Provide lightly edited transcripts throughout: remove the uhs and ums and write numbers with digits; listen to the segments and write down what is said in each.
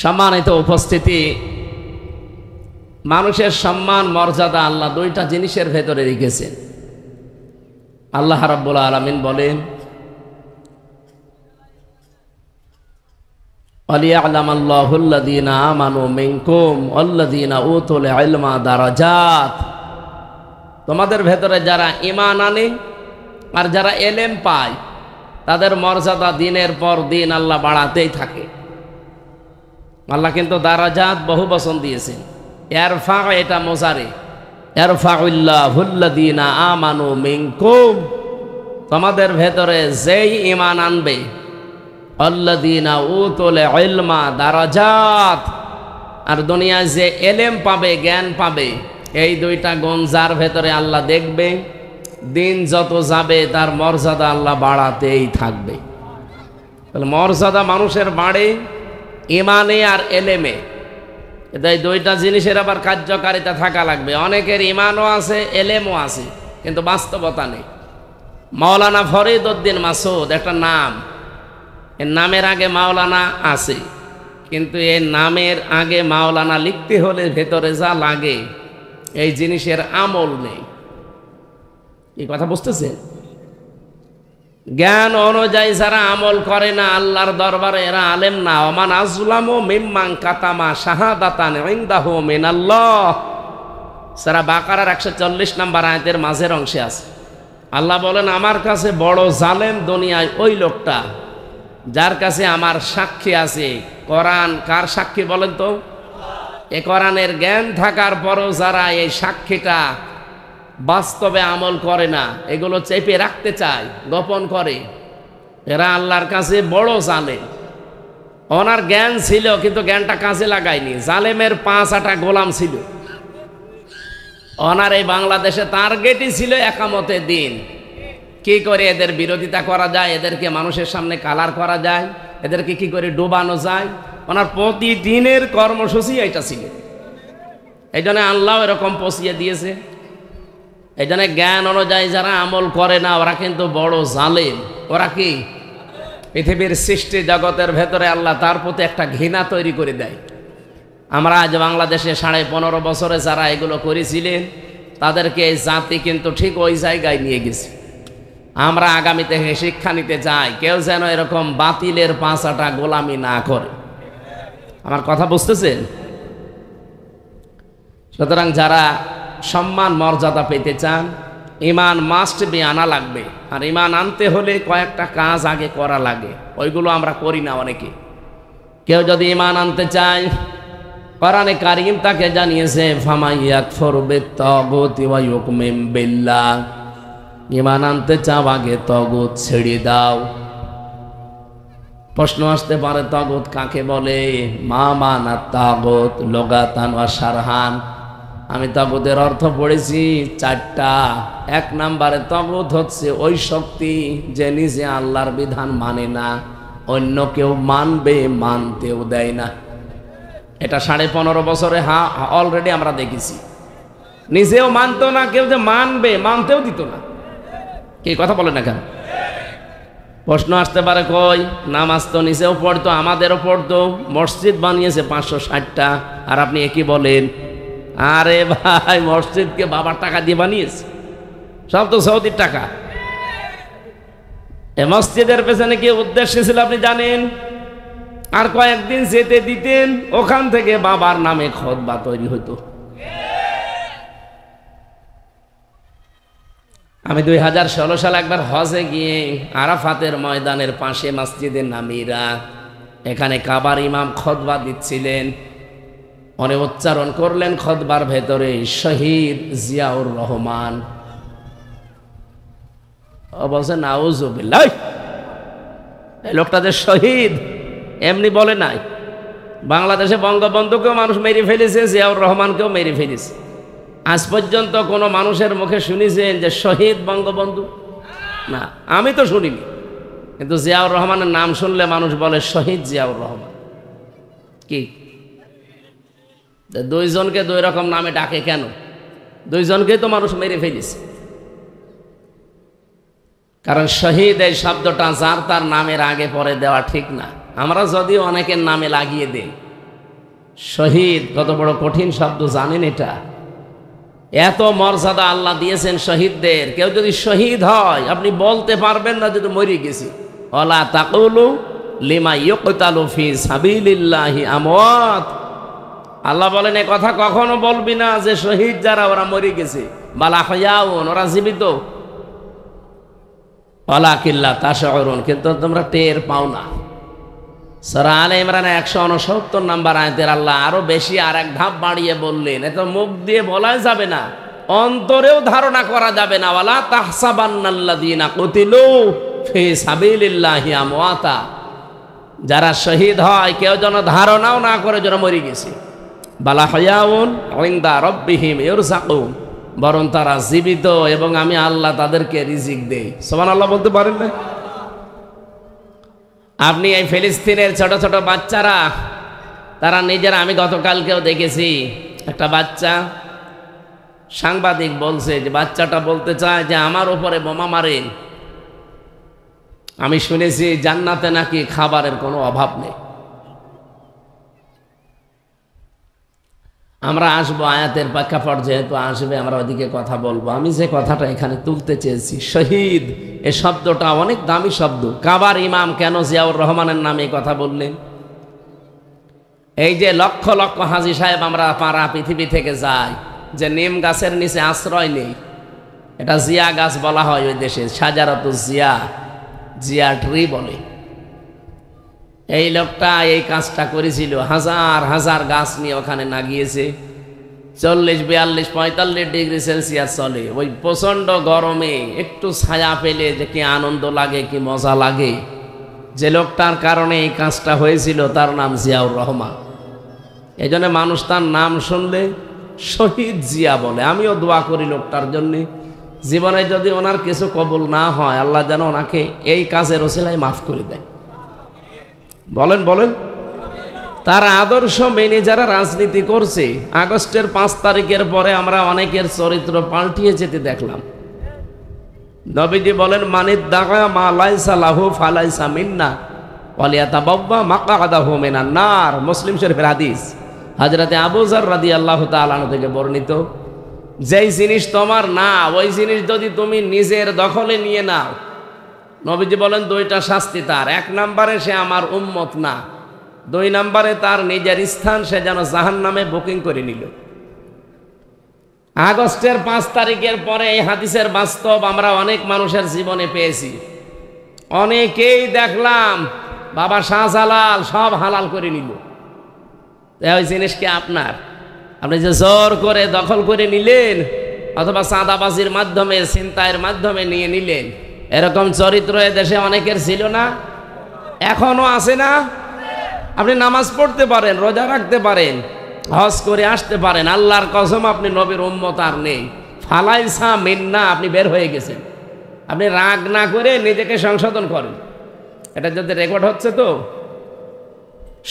সম্মানিত উপস্থিতি, মানুষের সম্মান মর্যাদা আল্লাহ দুইটা জিনিসের ভেতরে রেখেছেন। আল্লাহ রাব্বুল আলামিন বলেন, ওয়ালিয়া'লামাল্লাহুল্লাযীনা আমানু মিনকুম ওয়াল্লাযীনা উতুল ইলমা দারাজাত। তোমাদের ভেতরে যারা ঈমান আনে আর যারা এলেম পায় তাদের মর্যাদা দিনের পর দিন আল্লাহ বাড়াতেই থাকে। আল্লাহ কিন্তু দারাজাত বহু বচন দিয়েছেন। ইরফা, এটা মুজারি, ইরফাউল্লাহুল্লাযীনা আমানু মিনকুম, তোমাদের ভেতরে যেই ঈমান আনবে, আল্লাযীনা উতুল ইলমা দারাজাত, আর দুনিয়ায় যে এলেম পাবে, জ্ঞান পাবে, এই দুইটা গুণ যার ভেতরে আল্লাহ দেখবে, দিন যত যাবে তার মর্যাদা আল্লাহ বাড়াতেই থাকবে। তাহলে মর্যাদা মানুষের বাড়ে ইমানে আর এলেমে। এই দুইটা জিনিসের আবার কার্যকারিতা থাকা লাগবে। অনেকের ইমানও আছে, এলেমও আছে, কিন্তু বাস্তবতা নেই। মাওলানা ফরিদ উদ্দিন মাসুদ একটা নাম, এর নামের আগে মাওলানা আছে, কিন্তু এর নামের আগে মাওলানা লিখতে হলে ভেতরে যা লাগে এই জিনিসের আমল নেই। এই কথা বুঝতেছেন? জ্ঞান অনুযায়ী যারা আমল করে না আল্লাহর দরবারে এরা আলেম না। ওমান আযলামু মিম্মান কাতামা শাহাদাতান ইনদাহু মিনাল্লাহ। সূরা বাকারার 140 নম্বর আয়াতের মাঝের অংশে আছে। আল্লাহ বলেন, আমার কাছে বড় জালেম দুনিয়ায় ওই লোকটা যার কাছে আমার সাক্ষী আছে। কোরআন কার সাক্ষী বলেন তো? এ কোরআনের জ্ঞান থাকার পরও যারা এই সাক্ষীটা বাস্তবে আমল করে না, এগুলো চেপে রাখতে চায়, গোপন করে, এরা আল্লাহর কাছে বড় জালেম। ওনার জ্ঞান ছিল কিন্তু জ্ঞানটা কাজে লাগায়নি। জালেমের 5-8 গোলাম ছিল। ওনার এই বাংলাদেশে টার্গেটই ছিল একামতে দিন। কি করে এদের বিরোধিতা করা যায়, এদেরকে মানুষের সামনে কালার করা যায়, এদেরকে কি করে ডোবানো যায়, ওনার প্রতিদিনের কর্মসূচি এটা ছিল। এই জন্য আল্লাহ এরকম পৌঁছিয়ে দিয়েছে। এই জন্য জ্ঞান অনুযায়ী যারা আমল করে না ওরা কিন্তু বড় জালেম। ওরা কি পৃথিবীর সৃষ্টি জগতের ভেতরে আল্লাহ তার প্রতি একটা ঘৃণা তৈরি করে দেয়। আমরা আজ বাংলাদেশে 15.5 বছরে যারা এগুলো করেছিলেন তাদেরকে এই জাতি কিন্তু ঠিক ওই জায়গায় নিয়ে গেছে। আমরা আগামীতে শিক্ষা নিতে যাই, কেউ যেন এরকম বাতিলের 5-8 গোলামি না করে। আমার কথা বুঝতেছেন? সুতরাং যারা সম্মান মর্যাদা পেতে চান, ঈমান মাস্ট বি আনা লাগবে। আর ঈমান আনতে হলে কয়েকটা কাজ আগে করা লাগে, ওইগুলো আমরা করি না অনেকে। কেউ যদি ঈমান আনতে চায়, কোরআনে কারীম তাকে জানিয়েছে, ফামান ইয়াকফুর বিত-তাগুতি ওয়া ইউমিন বিল্লাহ। ঈমান আনতে চাও আগে তাগুত ছেড়ে দাও। প্রশ্ন আসতে পারে, তাগুত কাকে বলে? মা মানা তাগুত লুগাতান ওয়া শারহান। আমি তাগুতের অর্থ পড়েছি 4টা। 1 নম্বরে তাগুত হচ্ছে ওই শক্তি যে নিজে আল্লাহর বিধান মানে না, অন্য কেউ মানবে মানতেও দেয় না। এটা 15.5 বছরে অলরেডি আমরা দেখেছি। নিজেও মানতো না, কেউ যে মানবে মানতেও দিত না। কি কথা বলে না কেন? প্রশ্ন আসতে পারে, কই নামাজ তো নিজেও পড়তো, আমাদেরও পড়তো, মসজিদ বানিয়েছে 560টা, আর আপনি একই বলেন? আরে ভাই, মসজিদকে বাবার টাকা দিয়ে বানিয়েছে, সব তো সৌদির টাকা। এ মসজিদের পেছনে কি উদ্দেশ্য ছিল আপনি জানেন? আর কয়েকদিন যেতে দিতেন, ওখান থেকে বাবার নামে খুতবা তৈরি হতো। আমি 2016 সালে একবার হজে গিয়ে আরাফাতের ময়দানের পাশে মসজিদে নামিরা, এখানে কাবার ইমাম খুতবা দিচ্ছিলেন। উনি উচ্চারণ করলেন খুতবার ভেতরে, শহীদ জিয়াউর রহমান। ও বলছে, নাউজুবিল্লাহ, এই লোকটা যে শহীদ এমনি বলে নাই। বাংলাদেশে বঙ্গবন্ধুকেও মানুষ মেরে ফেলেছে, জিয়াউর রহমানকেও মেরে ফেলেছে। আজ পর্যন্ত কোনো মানুষের মুখে শুনেছেন যে শহীদ বঙ্গবন্ধু? না, আমি তো শুনিনি। কিন্তু জিয়াউর রহমানের নাম শুনলে মানুষ বলে শহীদ জিয়াউর রহমান। কি 2 জনকে 2 রকম নামে ডাকে কেন? 2 জনকেই তো মানুষ মেরে ফেলেছে। কারণ শহীদ এই শব্দটা যার তার নামের আগে পরে দেওয়া ঠিক না। আমরা যদিও অনেকের নামে লাগিয়ে দেই, শহীদ কত বড় কঠিন শব্দ জানেন? এটা এত মর্যাদা আল্লাহ দিয়েছেন শহীদদের। কেউ যদি শহীদ হয় আপনি বলতে পারবেন না যদি মরে গেছি। ওয়ালা তাকুলু লিমা ইউকতালু ফি সাবিলিল্লাহি আমওয়াত। আল্লাহ বলেন এ কথা কখনো বলবি না যে শহীদ যারা ওরা মরে গেছে, বালা হায়াউন, ওরা জীবিত। ওয়ালাকিল্লা তাশউরুন, কিন্তু তোমরা টের পাও না। সূরা আলে ইমরান 169 নম্বর আয়াতের আল্লাহ আরো বেশি আর এক ধাপ বাড়িয়ে বললেন, এত মুখ দিয়ে বলা যাবে না, অন্তরেও ধারণা করা যাবে না। ওয়ালা তাহসাবান্নাল্লাযীনা কুতিলু ফি সাবিলিল্লাহি আমওয়াতা, যারা শহীদ হয় কেউ যেন ধারণাও না করে যেন মরে গেছে। বালা হায়াউন ইনদা রাব্বিহিম ইরযাকুন, বরং তারা জীবিত এবং আমি আল্লাহ তাদেরকে রিজিক দেই। সুবহানাল্লাহ বলতে পারেন না? আপনি এই ফিলিস্তিনের ছোট ছোট বাচ্চারা, তারা নিজেরা, আমি গতকালকেও দেখেছি একটা বাচ্চা, সাংবাদিক বলছে যে বাচ্চাটা বলতে চায় যে আমার উপরে বোমা মারেন। আমি শুনেছি জান্নাতে নাকি খাবারের কোনো অভাব নেই। আমরা আসবো, আয়াতের প্রেক্ষাপট যেহেতু আসবে আমরা ওদিকে কথা বলবো। আমি যে কথাটা এখানে তুলতে চেয়েছি, শহীদ এ শব্দটা অনেক দামি শব্দ। কাবার ইমাম কেন জিয়াউর রহমানের নামে কথা বললেন? এই যে লক্ষ লক্ষ হাজী সাহেব আমরা পাড়া পৃথিবী থেকে যাই, যে নিম গাছের নিচে আশ্রয় নেই, এটা জিয়া গাছ বলা হয় ওই দেশে, শাজারাতু জিয়া, জিয়া ট্রি বলে। এই লোকটা এই কাজটা করেছিল, হাজার হাজার গাছ নিয়ে ওখানে না গিয়েছে। 40, 42, 45 ডিগ্রি সেলসিয়াস চলে। ওই প্রচণ্ড গরমে একটু ছায়া পেলে যে কি আনন্দ লাগে, কি মজা লাগে। যে লোকটার কারণে এই কাজটা হয়েছিল তার নাম জিয়াউর রহমান। এই জন্য মানুষ তার নাম শুনলে শহীদ জিয়া বলে। আমিও দোয়া করি লোকটার জন্যে, জীবনে যদি ওনার কিছু কবুল না হয় আল্লাহ যেন ওনাকে এই কাজের ওসিলায় মাফ করে দেয়। বলেন বলেন। তার আদর্শ মেনে যারা রাজনীতি করছে, আগস্টের 5 তারিখের পরে আমরা অনেকের চরিত্র পাল্টিয়ে যেতে দেখলাম। নবীজি বলেন, মানিদ দাগা মা লাইসা লাহু ফালাইসা মিন্না ওয়ালিয়াতাবাব্বা মাকআদাহু মিনান নার। মুসলিম শরীফের হাদিস, হযরতে আবু যর রাদিয়াল্লাহু তাআলা আনহু থেকে বর্ণিত। যেই জিনিস তোমার না, ওই জিনিস যদি তুমি নিজের দখলে নিয়ে নাও, নবীজি বলেন 2টা শাস্তি তার। 1 নম্বরে সে আমার উম্মত না, 2 নম্বরে তার নিজের স্থান সে যেন জাহান্নামে বুকিং করে নিল। আগস্টের 5 তারিখের পরে এই হাদিসের বাস্তব আমরা অনেক মানুষের জীবনে পেয়েছি। অনেকেই দেখলাম বাবা শাহজালাল সব হালাল করে নিল। ওই জিনিস কি আপনার? আপনি যে জোর করে দখল করে নিলেন অথবা চাঁদাবাজির মাধ্যমে, ছিনতাইয়ের মাধ্যমে নিয়ে নিলেন, এরকম চরিত্র দেশে অনেকের ছিল না? এখনো আছে না? আপনি নামাজ পড়তে পারেন, রোজা রাখতে পারেন, হজ করে আসতে পারেন, আল্লাহর কসম আপনি নবীর উম্মত আর নেই। ফালাইসা মিন্না, আপনি বের হয়ে গেছেন। আপনি রাগ না করে নিজেকে সংশোধন করেন। এটা যদি রেকর্ড হচ্ছে তো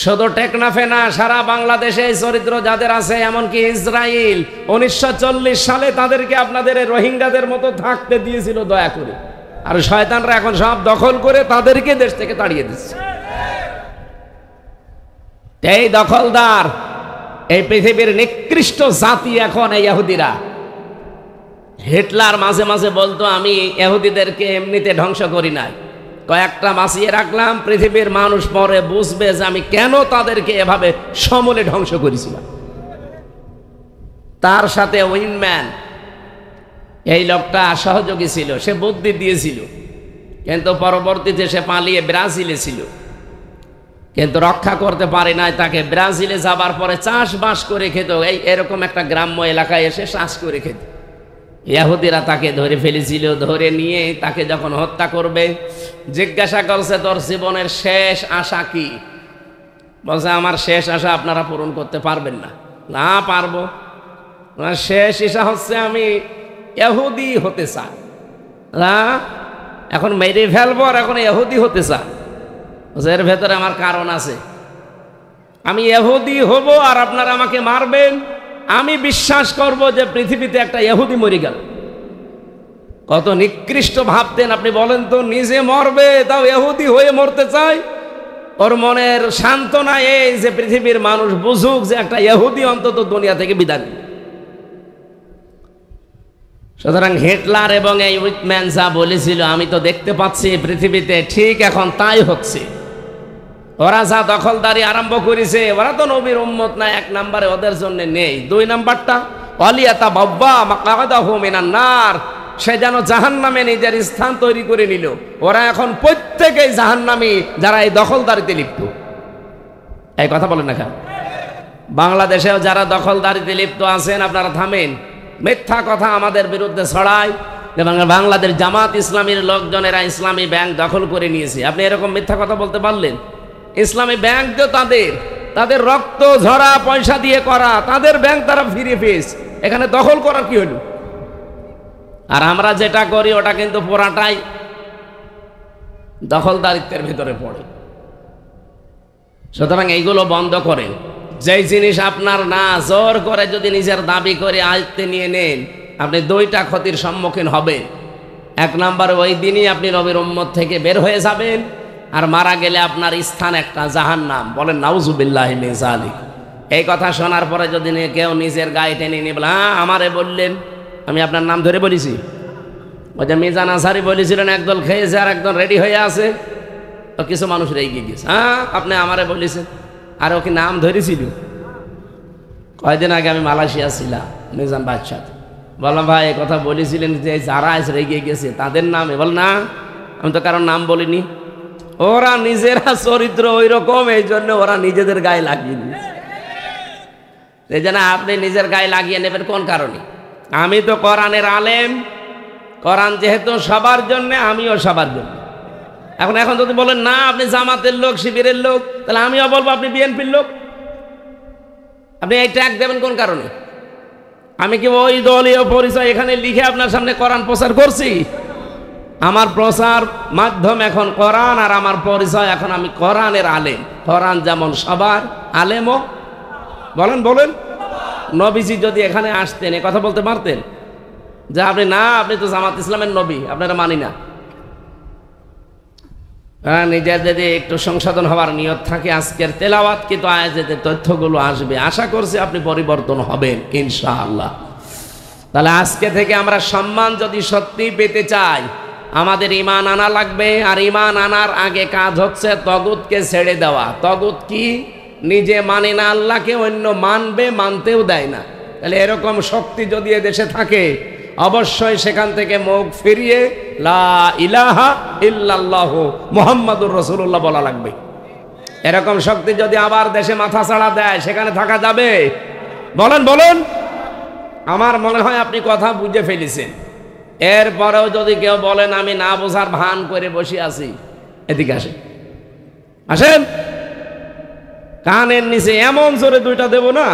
শুধু টেকনাফে না, সারা বাংলাদেশে এই চরিত্র যাদের আছে, এমনকি ইসরায়েল 1940 সালে তাদেরকে আপনাদের রোহিঙ্গাদের মতো থাকতে দিয়েছিল দয়া করে, আর শয়তানরা এখন সব দখল করে তাদেরকে দেশ থেকে তাড়িয়ে দিচ্ছে। এই দখলদার, এই পৃথিবীর নিকৃষ্ট জাতি এখন এই ইহুদিরা। হিটলার মাঝে মাঝে বলতো, আমি ইহুদিদেরকে এমনিতে ধ্বংস করি নাই, কয়েকটা বাঁচিয়ে রাখলাম, পৃথিবীর মানুষ পরে বুঝবে যে আমি কেন তাদেরকে এভাবে সমূলে ধ্বংস করেছিলাম। তার সাথে উইনম্যান এই লোকটা সহযোগী ছিল, সে বুদ্ধি দিয়েছিল, কিন্তু পরবর্তীতে সে পালিয়ে ব্রাজিলে ছিল, কিন্তু রক্ষা করতে পারে নাই। তাকে ব্রাজিলে যাবার পরে চাষবাস করে খেত, এই এরকম একটা গ্রাম্য এলাকায় এসে চাষ করে খেত। ইহুদিরা তাকে ধরে ফেলেছিল। ধরে নিয়ে তাকে যখন হত্যা করবে, জিজ্ঞাসা করছে, তোর জীবনের শেষ আশা কি? বলছে, আমার শেষ আশা আপনারা পূরণ করতে পারবেন না। না, পারবো। আমার শেষ ইচ্ছা হচ্ছে আমি ইহুদি হতে চাই। না, এখন মেরে ফেলবো আর এখন ইহুদি হতে চাই। এর ভেতরে আমার কারণ আছে। আমি ইহুদি হব আর আপনারা আমাকে মারবেন, আমি বিশ্বাস করব যে পৃথিবীতে একটা ইহুদি মরে গেল। কত নিকৃষ্ট ভাবতেন আপনি বলেন তো, নিজে মরবে তাও ইহুদি হয়ে মরতে চাই। ওর মনের সান্ত্বনা এই যে পৃথিবীর মানুষ বুঝুক যে একটা ইহুদি অন্তত দুনিয়া থেকে বিদায় নিল। সুতরাং হিটলার এবং এই উইটম্যান যা বলেছিল আমি তো দেখতে পাচ্ছি পৃথিবীতে ঠিক এখন তাই হচ্ছে। ওরা যা দখলদারি আরম্ভ করেছে, ওরা তো নবীর উম্মত না, এক নম্বরে ওদের জন্য নেই। দুই নাম্বারটা ওয়ালিয়াতা বাব্বা মাকাদাহু মিনান নার, সে যেন জাহান্নামে নিজের স্থান তৈরি করে নিল। ওরা এখন প্রত্যেকেই জাহান্নামী যারা এই দখলদারিতে লিপ্ত। এই কথা বলেন না কেন? বাংলাদেশেও যারা দখলদারিতে লিপ্ত আছেন আপনারা থামেন। মিথ্যা কথা আমাদের বিরুদ্ধে ছড়ায় এবং বাংলাদেশ জামাত ইসলামীর লোকজনেরা ইসলামী ব্যাংক দখল করে নিয়েছে। আপনি এরকম মিথ্যা কথা বলতে পারলেন? ইসলামী ব্যাংক তো তাদের রক্ত ঝরা পয়সা দিয়ে করা, তাদের ব্যাংক তারা ফিরে পেয়েছে, এখানে দখল করার কি হলো? আর আমরা যেটা করি ওটা কিন্তু পুরাটাই দখলদারিত্বের ভিতরে পড়ে। সুতরাং এইগুলো বন্ধ করেন। যেই জিনিস আপনার না, জোর করে যদি নিজের দাবি করে আয়ত্তে নিয়ে নেন, আপনি দুইটা ক্ষতির সম্মুখীন হবেন। এক নম্বরে ওই দিনই আপনি নবীর উম্মত থেকে বের হয়ে যাবেন, আর মারা গেলে আপনার স্থান একটা জাহান্নাম। বলেন নাউজুবিল্লাহি মিন যালিক। এই কথা শোনার পরে যদি কেউ নিজের গায়ে টেনে নিয়ে বলে হ্যাঁ আমারে বললেন, আমি আপনার নাম ধরে বলেছি? ওই যে মিজান আনসারী বলেছিলেন একদল খেয়েছে আর একদল রেডি হয়ে আছে, তো কিছু মানুষ রেগে গেছে, হ্যাঁ আপনি আমারে বলেছেন। আর ওকে নাম ধরেছিল। কয়দিন আগে আমি মালয়েশিয়া ছিলাম মিজান বাদশাহ, বললাম ভাই এই কথা বলেছিলেন যে যারা এসে রেগে গেছে তাদের নামে? বল না, আমি তো কারোর নাম বলিনি। ওরা নিজেরা চরিত্র ওই রকম, এই জন্য ওরা নিজেদের গায়ে লাগিয়ে নিয়েছে। এই জন্য আপনি নিজের গায়ে লাগিয়ে নেবেন কোন কারণে? আমি তো কোরআনের আলেম, কোরআন যেহেতু সবার জন্য, আমিও সবার জন্য। এখন যদি বলেন না আপনি জামাতের লোক, শিবিরের লোক, তাহলে আমিও বলবো আপনি বিএনপির লোক। আপনি এই ট্যাগ দেবেন কোন কারণে? আমি কি ওই দলীয় পরিচয় এখানে লিখে আপনার সামনে কোরআন প্রচার করছি? আমার প্রচার মাধ্যম এখন কোরআন, আর আমার পরিচয় এখন আমি কোরআনের আলেম। কোরআন যেমন সবার, আলেমও বলেন। নবীজি যদি এখানে আসতেন এ কথা বলতে পারতেন যে আপনি না, আপনি তো জামাত ইসলামের নবী, আপনারা মানি না। নিজের যদি একটু সংশোধন হওয়ার নিয়ত থাকে, আজকের তেলাওয়াত কিন্তু আয়াতে তথ্যগুলো আসবে, আশা করছি আপনি পরিবর্তন হবেন ইনশাআল্লাহ। তাহলে আজকে থেকে আমরা সম্মান যদি সত্যি পেতে চাই, আমাদের ঈমান আনা লাগবে। আর ঈমান আনার আগে কাজ হচ্ছে তগুতকে ছেড়ে দেওয়া। তগুত কি? নিজে মানে না আল্লাহকে, অন্য মানবে, মানতেও দেয় না। তাহলে এরকম শক্তি যদি এদেশে থাকে, অবশ্যই সেখান থেকে মুখ ফিরিয়ে লা ইলাহা ইল্লাল্লাহু মুহাম্মাদুর রাসূলুল্লাহ বলা লাগবে। এরকম শক্তি যদি আবার দেশে মাথা ছাড়া দেয়, সেখানে থাকা যাবে? বলেন। আমার মনে হয় আপনি কথা বুঝে ফেলেছেন। এরপরেও যদি কেউ বলেন আমি না বোঝার ভান করে বসে আছি, এদিকে আসেন, কানের নিচে এমন জোরে দুইটা দেব না,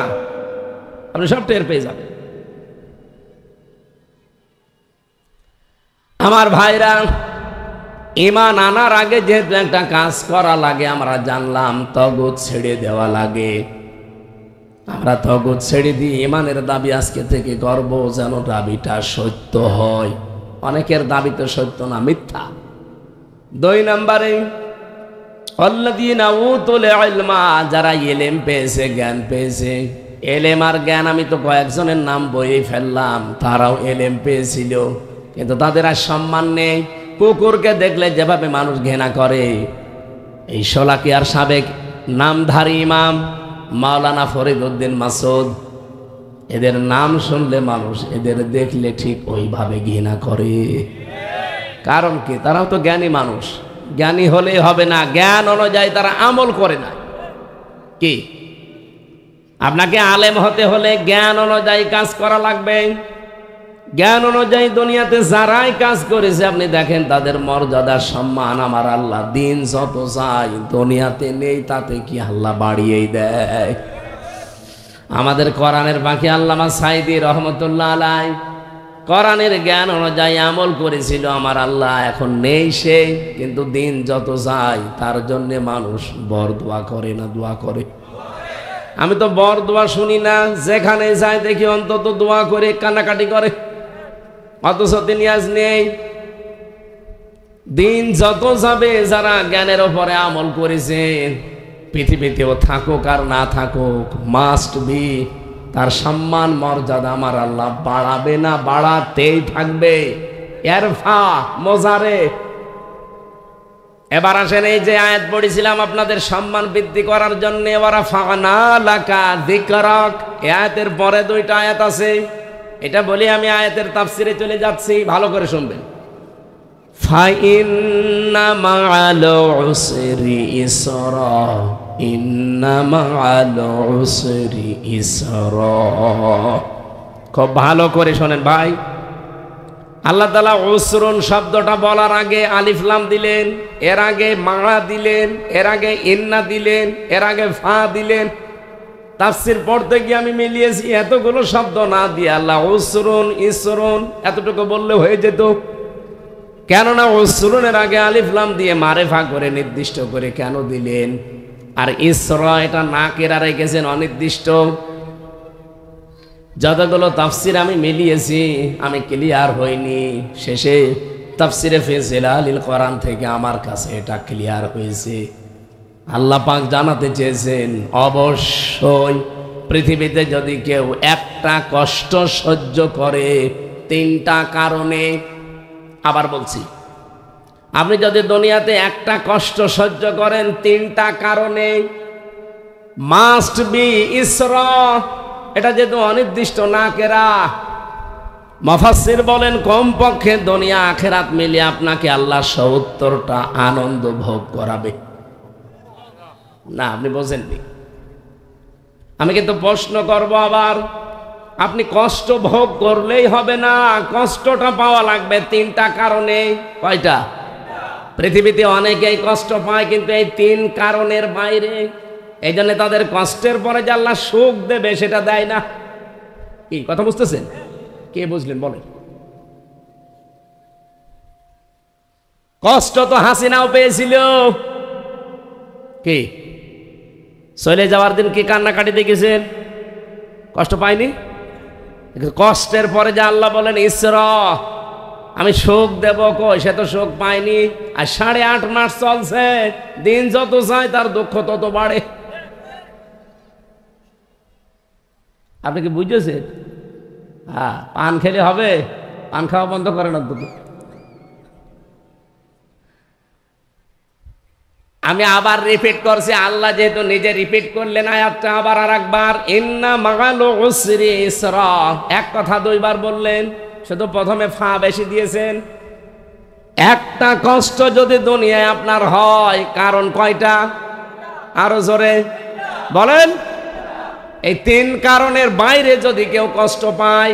আপনি সব টের পেয়ে যাবেন। আমার ভাইরা, ঈমান আনার আগে যেহেতু একটা কাজ করা লাগে, আমরা জানলাম তগুত ছেড়ে দেওয়া লাগে। আমরা তগুত ছেড়ে দিয়ে ঈমানের দাবি আজকে থেকে করব, যেন দাবিটা সত্য হয়। অনেকের দাবি তো সত্য না, মিথ্যা। দুই নম্বরে আল্লাযীনা উতুল ইলমা, যারা ইলম পেয়েছে, জ্ঞান পেয়েছে। এলেম আর জ্ঞান আমি তো কয়েকজনের নাম বইয়ে ফেললাম, তারাও এলেম পেয়েছিল, কিন্তু তাদের আর সম্মান নেই। কুকুরকে দেখলে যেভাবে মানুষ ঘৃণা করে, এই শোলাকিয়ার সাবেক নামধারী ইমাম মাওলানা ফরিদ উদ্দিন মাসুদ, এদের নাম শুনলে মানুষ এদের দেখলে ঠিক ওইভাবে ঘৃণা করে। কারণ কি? তারাও তো জ্ঞানী মানুষ। জ্ঞানী হলেই হবে না, জ্ঞান অনুযায়ী তারা আমল করে না। কি? আপনাকে আলেম হতে হলে জ্ঞান অনুযায়ী কাজ করা লাগবে। জ্ঞান অনুযায়ী দুনিয়াতে যারাই কাজ করেছে আপনি দেখেন তাদের মর্যাদা, সম্মান আমার আল্লাহ দিন যত চাই দুনিয়াতে নেই, তাতে কি আল্লাহ বাড়িয়েই দেয়। আমাদের কোরআনের বাকি আল্লামা সাইদি রহমতুল্লাহ আলাই কোরআনের জ্ঞান অনুযায়ী আমল করেছিল, আমার আল্লাহ এখন নেই সে, কিন্তু দিন যত যায় তার জন্য মানুষ বর দোয়া করে না, দোয়া করে। আমি তো বর দোয়া শুনি না, যেখানে যাই দেখি অন্তত দোয়া করে কান্নাকাটি করে, অথচ তিনি আজ নেই। দিন যত যাবে যারা জ্ঞানের ওপরে আমল করেছেন, পৃথিবীতেও থাকুক আর না থাকুক, মাস্ট বি তার সম্মান মর্যাদা আমার আল্লাহ বাড়াবে না, বাড়াতেই থাকবে। এরফা মজারে। এবার আসেন, এই যে আয়াত পড়েছিলাম আপনাদের সম্মান বৃদ্ধি করার জন্য, আয়াতের পরে দুইটা আয়াত আছে, এটা বলি আমি আয়াতের তাফসিরে চলে যাচ্ছি, ভালো করে শুনবেন। ফাইন্না মা'আল উসরি ইসরা, ইন্না মা'আল উসরি ইসরা। খুব ভালো করে শোনেন ভাই। আল্লাহ তাআলা উসরুন শব্দটা বলার আগে আলিফ লাম দিলেন, এর আগে মা দিলেন, এর আগে ইন্না দিলেন, এর আগে ফা দিলেন। তাফসীর পড়তে গিয়ে আমি মিলিয়েছি, এতগুলো শব্দ না দিয়ে আল্লাহ উসরুন ইসরুন এতটুকু বললে হয়ে যেত। কেননা উসরুনের আগে আলিফ লাম দিয়ে মারেফা করে নির্দিষ্ট করে কেন দিলেন? আর ইসরা এটা নাকেরা রেখেছেন অনির্দিষ্ট। যতগুলো তাফসির আমি মিলিয়েছি, আমি ক্লিয়ার হইনি। শেষে তাফসিরে ফি জিলালিল কোরআন থেকে আমার কাছে এটা ক্লিয়ার হয়েছে। আল্লাহ পাক জানাতে চেয়েছেন, অবশ্যই পৃথিবীতে যদি কেউ একটা কষ্ট সহ্য করে তিনটা কারণে, আবার বলছি, আপনি যদি দুনিয়াতে একটা কষ্ট সহ্য করেন তিনটা কারণে, মাস্ট বি ইসরা। এটা যেহেতু অনির্দিষ্ট নাকেরা, মুফাসসির বলেন কমপক্ষে দুনিয়া আখিরাত মিলিয়ে আপনাকে আল্লাহ ৭০টা আনন্দ ভোগ করাবে। না, আপনি বোঝেননি। আমি কিন্তু প্রশ্ন করব আবার, আপনি কষ্ট ভোগ করলেই হবে না, কষ্টটা পাওয়া লাগবে তিনটা কারণে। কয়টা? পৃথিবীতে অনেকেই কষ্ট পায়, কিন্তু এই তিন কারণের বাইরে। এই জন্য তাদের কষ্টের পরে যে আল্লাহ সুখ দেবে সেটা দেয় না। কি কথা বুঝতেছেন? কে বুঝলেন বলেন? কষ্ট তো হাসিনাও পেয়েছিল। কি চলে যাওয়ার দিন কি কান্নাকাটি দেখেছেন? কষ্ট পায়নি? কষ্টের পরে যে আল্লাহ বলেন ইসরা, আমি সুখ দেব, কই সে তো সুখ পায়নি। আর ৮.৫ মাস চলছে, দিন যত যায় তার দুঃখ তত বাড়ে। আপনি কি বুঝেছেন? হ্যাঁ, পান খেলে হবে? পান খাওয়া বন্ধ করে না দুটো। আমি আবার রিপিট করছি, আল্লাহ যেহেতু নিজে রিপিট করলেন আয়াতটা আবার আর একবার, ইন্না মা'আল উসরি ইসরা। এক কথা দুইবার বললেন, শুধু প্রথমে ফা বেশি দিয়েছেন। একটা কষ্ট যদি দুনিয়ায় আপনার হয়, কারণ কয়টা? আরো জোরে বলেন। এই তিন কারণের বাইরে যদি কেউ কষ্ট পায়,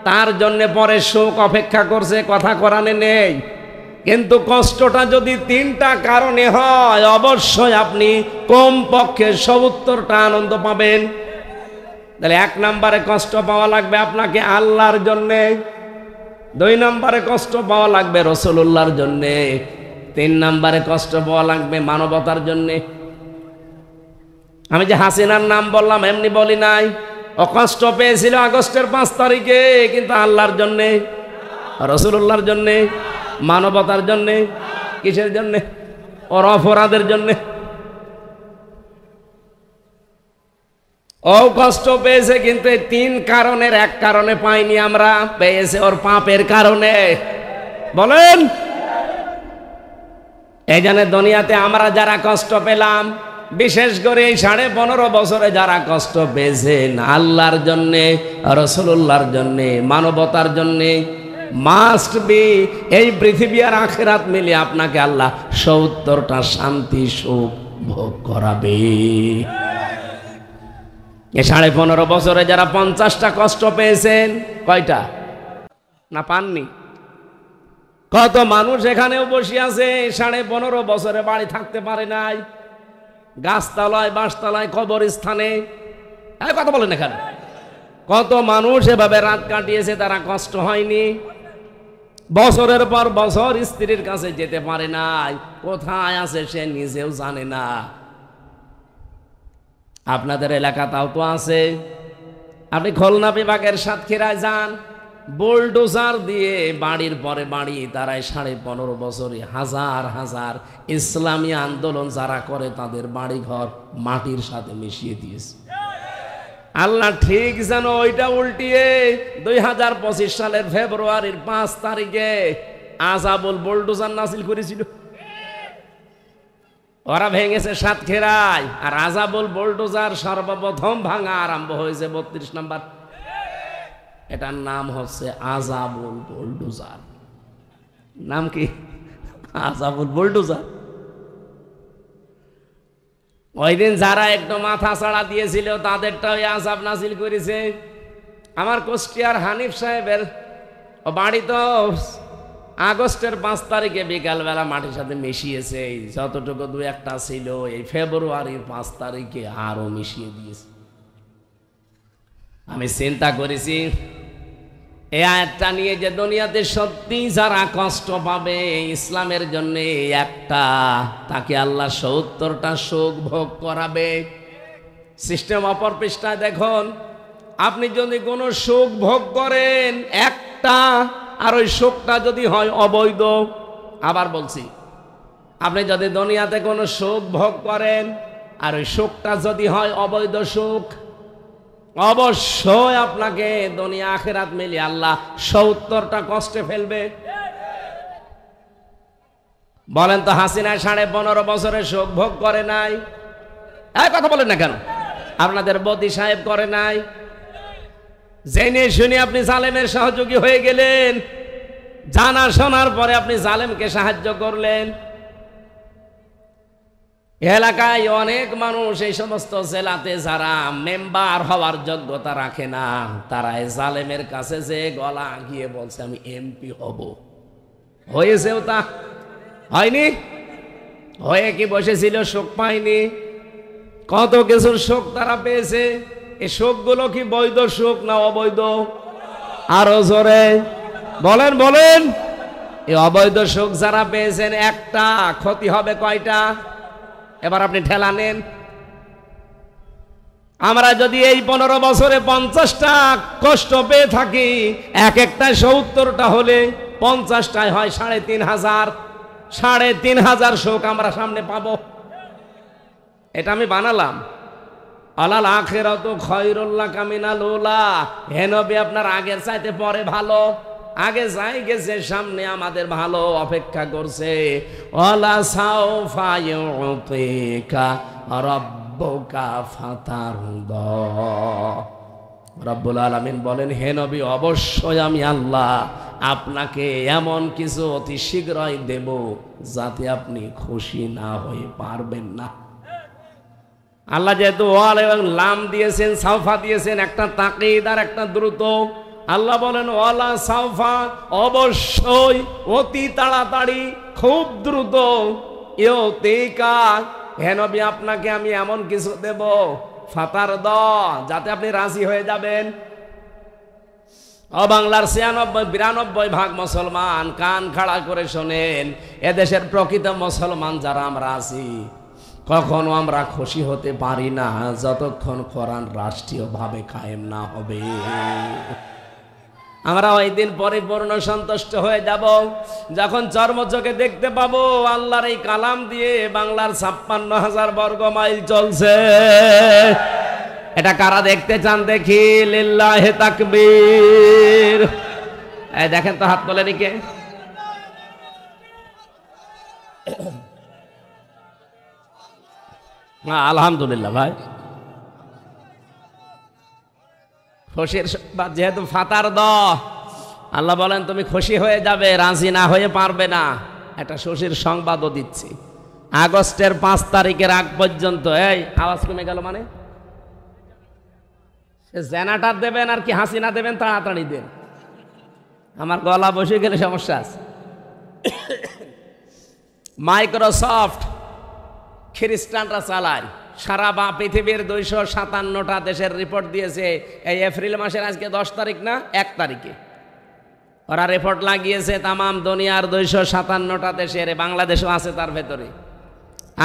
তার জন্য পরে সুখ অপেক্ষা করছে, কথা কোরআনে নেই। কিন্তু কষ্টটা যদি তিনটা কারণে হয়, অবশ্যই আপনি কমপক্ষে ৭০টা আনন্দ পাবেন। তাহলে ১ নম্বরে কষ্ট পাওয়া লাগবে আপনাকে আল্লাহর জন্যে, ২ নম্বরে কষ্ট পাওয়া লাগবে রাসূলুল্লাহর জন্যে, ৩ নম্বরে কষ্ট পাওয়া লাগবে মানবতার জন্যে। আমি যে হাসিনার নাম বললাম এমনি বলি নাই, ও কষ্ট পেয়েছিল আগস্টের ৫ তারিখে, কিন্তু আল্লাহর জন্যে, রাসূলুল্লাহর জন্যে, মানবতার জন্যে। কিসের জন্যে? ওর অপরাধের জন্যে। ও কষ্ট পেয়েছে, কিন্তু এই তিন কারণের এক কারণে পাইনি আমরা, পেয়েছে ওর পাপের কারণে। বলেন, এই জন্য দুনিয়াতে আমরা যারা কষ্ট পেলাম, বিশেষ করে এই ১৫.৫ বছরে যারা কষ্ট পেয়েছেন আল্লাহর জন্যে, রাসূলুল্লাহর জন্যে, মানবতার জন্যে, মাস্ট বি এই পৃথিবী আর আখিরাত মিলে আপনাকে আল্লাহ ৭০টা শান্তি সুখ ভোগ করাবে। এই ১৫.৫ বছরে যারা ৫০টা কষ্ট পেয়েছেন, কয়টা না পাননি? কত মানুষ এখানেও বসে আছে ১৫.৫ বছরে বাড়ি থাকতে পারে নাই, গাছতলায়, বাঁশতলায়, কবরস্থানে। কথা বলেন, এখানে কত মানুষ এভাবে রাত কাটিয়েছে, তারা কষ্ট হয়নি। বছরের পর বছর স্ত্রীর কাছে যেতে পারে নাই, কোথায় আছে সে নিজেও জানে না। আপনাদের এলাকা তাও তো আছে। আপনি খুলনা বিভাগের সাতক্ষীরায় যান, বুলডোজার দিয়ে বাড়ির পরে বাড়ি তারাই 15.5 বছরে হাজার হাজার ইসলামী আন্দোলন যারা করে তাদের বাড়ি ঘর মাটির সাথে মিশিয়ে দিয়েছে। আল্লাহ ঠিক যেন ওইটা উল্টিয়ে 2025 সালের ফেব্রুয়ারির 5 তারিখে আযাবুল বুলডোজার নাসিল করেছিল। ওরা ভেঙেছে সাতক্ষীরায়, আর আযাবুল বুলডোজার সর্বপ্রথম ভাঙা আরম্ভ হয়েছে 32 নম্বর। এটার নাম হচ্ছে আযাবুল বুলডোজার। নাম কি? আযাবুল বুলডোজার। ওই দিন যারা একটু মাথা ছাড়া দিয়েছিল তাদেরটাও আযাব নাজিল করেছে। আমার কুষ্টিয়ার হানিফ সাহেবের বাড়ি তো আগস্টের 5 তারিখে বিকালবেলা মাটির সাথে মিশিয়েছে। যতটুকু 2-1টা ছিল এই ফেব্রুয়ারির 5 তারিখে আরো মিশিয়ে দিয়েছে। আমি চিন্তা করেছি এই আয়াতটা নিয়ে যে দুনিয়াতে সত্যি যারা কষ্ট পাবে ইসলামের জন্য একটা, তাকে আল্লাহ 70টা সুখ ভোগ করাবে। সিস্টেম অপর পৃষ্ঠায় দেখুন, আপনি যদি কোনো সুখ ভোগ করেন একটা, আর ওই সুখটা যদি হয় অবৈধ, আবার বলছি, আপনি যদি দুনিয়াতে কোনো সুখ ভোগ করেন আর ওই সুখটা যদি হয় অবৈধ সুখ, অবশ্যই আপনাকে দুনিয়া আখিরাত মিলিয়ে আল্লাহ 70টা কষ্টে ফেলবে। বলেন তো, হাসিনা 15.5 বছরের সুখ ভোগ করে নাই? এই কথা বলেন না কেন? আপনাদের বদি সাহেব করে নাই? জেনে শুনে আপনি জালেমের সহযোগী হয়ে গেলেন, জানা শোনার পরে আপনি জালেমকে সাহায্য করলেন। এলাকায় অনেক মানুষ এই সমস্ত জেলাতে যারা মেম্বার হওয়ার যোগ্যতা রাখে না, তারা এই জালেমের কাছে যে গলা গিয়ে বলছে আমি এমপি হব। হয়েছেও তা? হয়নি? হয়ে কি বসেছিল? সুখ পায়নি? কত কিছুর সুখ তারা পেয়েছে। এই সুখগুলো কি বৈধ সুখ না অবৈধ? আরো জোরে বলেন, বলেন। এই অবৈধ সুখ যারা পেয়েছেন, একটা ক্ষতি হবে কয়টা? এবার আপনি ঠেলা নেন। আমরা যদি এই 15 বছরে 50টা কষ্ট পেয়ে থাকি, এক একটা 70টা হলে 50টায় হয় 3,500। 3,500 সুখ আমরা সামনে পাবো। এটা আমি বানালাম। আলাল আখিরাতু খায়রুল লাকা মিনাল উলা। হে নবী, আপনার আগের চাইতে পরে ভালো। আগে যাই গেছে, সামনে আমাদের ভালো অপেক্ষা করছে। ওয়ালা সাউফা ইউতিকা রাব্বুকা ফাতারদা। রব্বুল আলামিন বলেন, হে নবী, অবশ্যই আমি আল্লাহ আপনাকে এমন কিছু অতি শীঘ্রই দেব যাতে আপনি খুশি না হয়ে পারবেন না। আল্লাহ যেহেতু ওয়াল এবং লাম দিয়েছেন, সাউফা দিয়েছেন, একটা তাকিদ আর একটা দ্রুত। আল্লাহ বলেন ওয়ালা সাউফা, অবশ্যই, অতি তাড়াতাড়ি, খুব দ্রুত। ইউতিকা, হে নবী, আপনাকে আমি এমন কিছু দেব ফাতারদা, যাতে আপনি রাজি হয়ে যাবেন। ও বাংলার 96-92 ভাগ মুসলমান, কান খাড়া করে শোনেন। এদেশের প্রকৃত মুসলমান যারা আমরা আছি, কখনো আমরা খুশি হতে পারি না যতক্ষণ কোরআন রাষ্ট্রীয়ভাবে কায়েম না হবে। আমরা ওই দিন পরিপূর্ণ সন্তুষ্ট হয়ে যাব যখন চর্মচোখে দেখতে পাবো আল্লাহর এই কালাম দিয়ে বাংলার 56,000 বর্গ মাইল চলছে। এটা কারা দেখতে চান দেখি? লিল্লাহে তাকবীর। এই দেখেন তো, হাত তোলেন কে? আলহামদুলিল্লাহ ভাই। খুশির সংবাদ যেহেতু ফাতার দ, আল্লাহ বলেন তুমি খুশি হয়ে যাবে, রাজি না হয়ে পারবে না। একটা খুশির সংবাদও দিচ্ছি। আগস্টের 5 তারিখের আগ পর্যন্ত, এই আওয়াজ কমে গেল মানে, জেনারেটর দেবেন আর কি হাসিনা দেবেন, তাড়াতাড়ি দেন। আমার গলা বসে গেলে সমস্যা আছে। মাইক্রোসফট খ্রিস্টানরা চালায়, সারা পৃথিবীর 257টা দেশের রিপোর্ট দিয়েছে। এই এপ্রিল মাসের আজকে 10 তারিখ না, 1 তারিখে ওরা রিপোর্ট লাগিয়েছে তামাম দুনিয়ার 257টা দেশের, বাংলাদেশও আছে তার ভেতরে।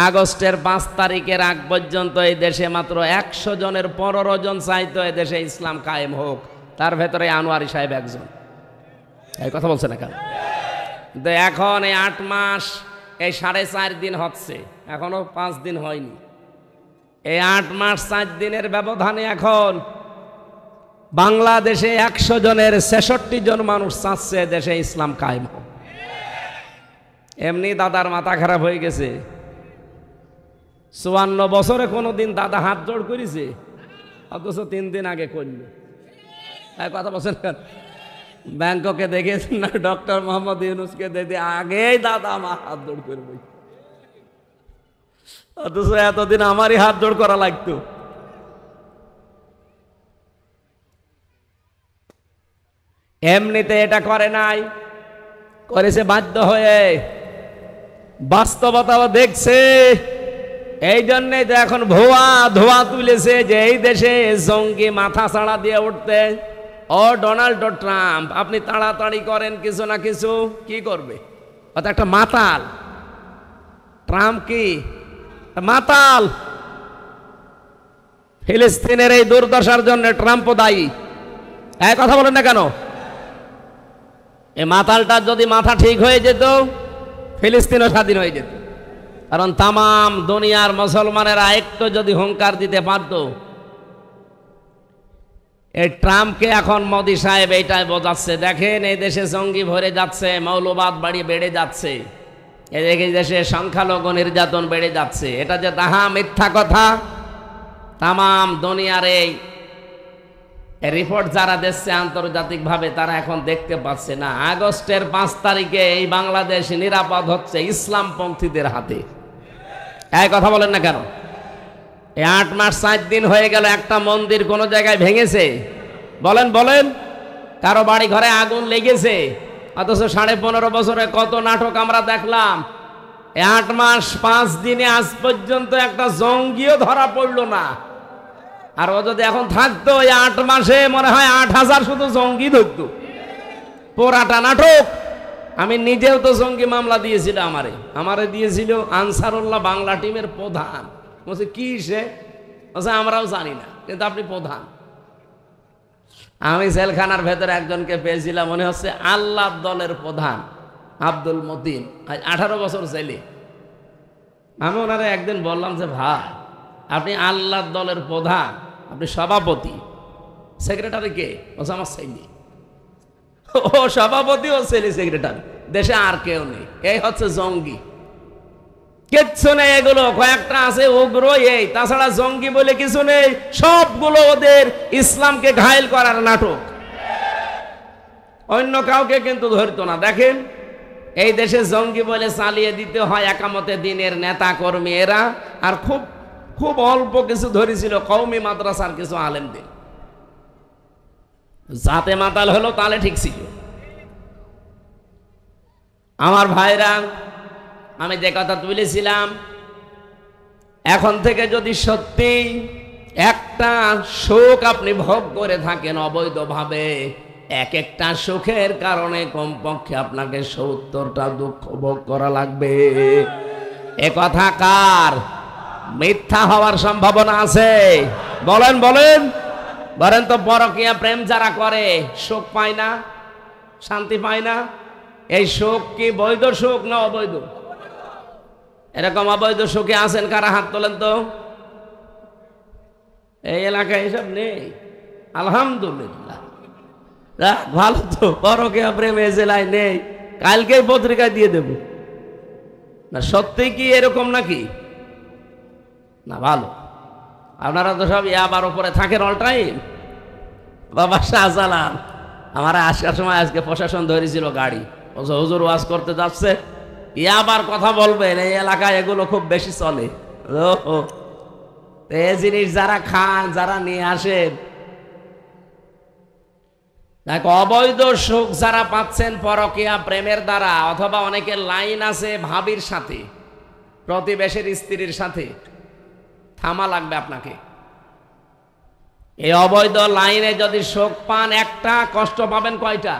আগস্টের 5 তারিখের আগ পর্যন্ত এই দেশে মাত্র 100 জনের 15 জন চাইতো এ দেশে ইসলাম কায়েম হোক, তার ভেতরে আনোয়ারি সাহেব একজন। এই কথা বলছে না কেন? এখন এই 8 মাস, এই 4.5 দিন হচ্ছে, এখনো 5 দিন হয়নি। এই 8 মাস 4 দিনের ব্যবধানে এখন বাংলাদেশে 100 জনের 66 জন মানুষ চাচ্ছে দেশে ইসলাম কায়েম হোক। এমনি দাদার মাথা খারাপ হয়ে গেছে। 54 বছরে কোনোদিন দাদা হাত জোড় করেছে, অথচ 3 দিন আগে করলো। কথা বলছেন কেন? ব্যাংককে দেখেছেন না ডক্টর মোহাম্মদ ইউনূসকে দেখে আগেই দাদা আমার হাত জোড় করবে, অথচ এতদিন আমারই হাত জোড় করা লাগতো। এমনিতে এটা করে নাই, করেছে বাধ্য হয়ে, বাস্তবতাও দেখছে। এই জন্যই তো এখন ধোয়া তুলেছে যে এই দেশে জঙ্গি মাথা ছাড়া দিয়ে উঠতে। ও ডোনাল্ড ট্রাম্প, আপনি তাড়াতাড়ি করেন কিছু না কিছু, কি করবে? অর্থাৎ একটা মাতাল। ট্রাম্প কি মাতাল? ফিলিস্তিনের এই দুর্দশার জন্য ট্রাম্পও দায়ী। এক কথা বলেন না কেন? এই মাতালটা যদি মাথা ঠিক হয়ে যেত, ফিলিস্তিনও স্বাধীন হয়ে যেত। কারণ তামাম দুনিয়ার মুসলমানেরা একটু যদি হুঙ্কার দিতে পারত। এই ট্রাম্পকে এখন মোদি সাহেব এইটাই বোঝাচ্ছে, দেখেন এই দেশে জঙ্গি ভরে যাচ্ছে, মৌলবাদ বেড়ে যাচ্ছে, এই দেশে সংখ্যালঘু নির্যাতন বেড়ে যাচ্ছে। এটা যে তাহা মিথ্যা কথা, তামাম দুনিয়ার এই রিপোর্ট যারা দিচ্ছে আন্তর্জাতিকভাবে তারা এখন দেখতে পাচ্ছে না। আগস্টের 5 তারিখে এই বাংলাদেশ নিরাপদ হচ্ছে ইসলামপন্থীদের হাতে। এই কথা বলেন না কেন? এই 8 মাস 4 দিন হয়ে গেল, একটা মন্দির কোন জায়গায় ভেঙেছে? বলেন। কারো বাড়ি ঘরে আগুন লেগেছে? অথচ 15.5 বছরে কত নাটক আমরা দেখলাম। এই 8 মাস 5 দিনে আজ পর্যন্ত একটা জঙ্গিও ধরা পড়লো না। আর ও যদি এখন থাকতো, এই 8 মাসে মনে হয় 8000 শুধু জঙ্গি ধরতো। পোড়াটা নাটক। আমি নিজেও তো জঙ্গি মামলা দিয়েছিল, আমারে দিয়েছিল আনসারুল্লাহ বাংলা টিমের প্রধান। বলছে কি সে? বলছে আমরাও জানি না, কিন্তু আপনি প্রধান। আমি জেলখানার ভেতরে একজনকে পেয়েছিলাম, মনে হচ্ছে আল্লাহ দলের প্রধান আব্দুল মতিন, 18 বছর জেলে। আমি ওনারে একদিন বললাম যে ভাই, আপনি আল্লাহ দলের প্রধান, আপনি সভাপতি, সেক্রেটারি কে? বলছে আমার ছেলে। ও সভাপতি, ও ছেলে সেক্রেটারি, দেশে আর কেউ নেই। এই হচ্ছে জঙ্গি। কিচ্ছু নেই, এগুলো কয়েকটা আছে উগ্র, এই তাছাড়া জঙ্গি বলে কিছু নেই। সবগুলো ওদের ইসলামকে ঘায়েল করার নাটক। অন্য কাউকে কিন্তু ধরতো না। দেখেন এই দেশে জঙ্গি বলে চালিয়ে দিতে হয় একামতে দিনের নেতা কর্মী এরা, আর খুব খুব অল্প কিছু ধরেছিল কওমি মাদ্রাসার কিছু আলেমদের। যাতে মাতাল হলো তাহলে ঠিক ছিল। আমার ভাইরা, আমি যে কথা তুলেছিলাম, এখন থেকে যদি সত্যি একটা সুখ আপনি ভোগ করে থাকেন অবৈধভাবে, এক একটা সুখের কারণে কমপক্ষে আপনাকে 70টা দুঃখ ভোগ করা লাগবে। এ কথা কার? মিথ্যা হওয়ার সম্ভাবনা আছে? বলেন তো, পরকীয়া প্রেম যারা করে সুখ পায় না, শান্তি পায় না? এই সুখ কি বৈধ সুখ না অবৈধ? এরকম অবৈধ সুখে আছেন কারা? হাত তোলেন তো। এই এলাকায় এসব নেই, আলহামদুলিল্লাহ। ভালো তো, পরকীয়া প্রেম এই জেলায় নেই, কালকেই পত্রিকায় দিয়ে দেব। না সত্যি কি এরকম নাকি? না ভালো। আপনারা তো সব আবার উপরে থাকেন অল টাইম। বাবা শাহজালাল আমার আসার সময় আজকে প্রশাসন ধরেছিল গাড়ি, হুজুর ওয়াজ করতে যাচ্ছে, আবার কথা বলবেন, এই এলাকায় এগুলো খুব বেশি চলে। এই জিনিস যারা খান, যারা নিয়ে আসেন, অবৈধ সুখ যারা পাচ্ছেন পরকীয়া প্রেমের দ্বারা, অথবা অনেকের লাইন আছে ভাবির সাথে, প্রতিবেশীর স্ত্রীর সাথে, থামা লাগবে আপনাকে। এই অবৈধ লাইনে যদি সুখ পান একটা, কষ্ট পাবেন কয়টা?